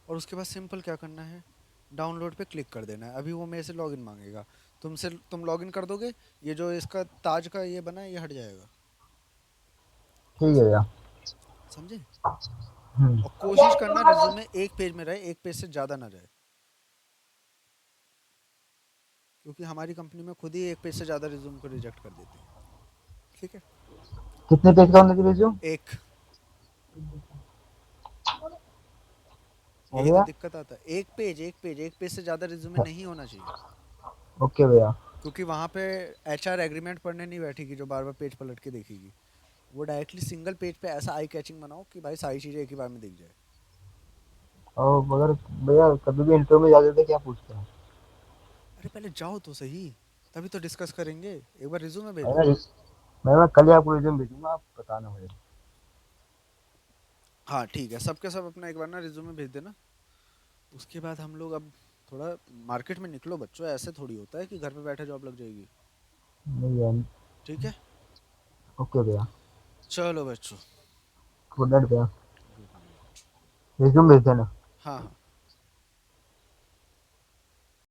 और उसके बाद सिंपल क्या करना है, डाउनलोड पे क्लिक कर देना है। अभी वो मेरे से लॉगिन मांगेगा, तुम लॉगिन कर दोगे, ये जो इसका ताज का ये बना है ये हट जाएगा। ठीक है भैया। समझे? हम्म। और कोशिश करना रिज्यूमे एक पेज में रहे, एक पेज से ज़्यादा ना रहे, क्योंकि हमारी कंपनी में खुद ही एक पेज से ज़्यादा रिज्यूम को रिजेक्ट कर देते हैं। ठीक है? कितने पेज का होना चाहिए रिज्यूम? एक। हाँ यही तो भैया। दिक्कत आता है। एक पेज से ज़्यादा रिज्यूमे नहीं होना चाहिए, ओके भैया। क्योंकि वहाँ पे एचआर एग्रीमेंट पढ़ने नहीं बैठेगी जो बार बार पेज पलट के देखेगी। वो डायरेक्टली सिंगल पेज पे ऐसा आई कैचिंग बनाओ कि भाई सारी चीज़ें एक ही बार में दिख जाए। और मगर भैया कभी भी इंटरव्यू में जाते थे क्या पूछते हैं? अरे पहले जाओ तो सही, तभी तो डिस्कस करेंगे। एक बार रिज्यूमे भेजो। मैं मैं कल ही आपको रिज्यूम भेजूंगा, आप बताना मुझे। हाँ ठीक है, सबके सब अपना एक बार ना रिज्यूमे भेज देना। उसके बाद हम लोग अब थोड़ा मार्केट में निकलो बच्चों, ऐसे थोड़ी होता है कि घर पे बैठे जॉब लग जाएगी। नहीं यार। ठीक है, ओके भैया। चलो बच्चों, गुड नाइट भैया। Good night. रिज्यूम भेज देना। हाँ हाँ।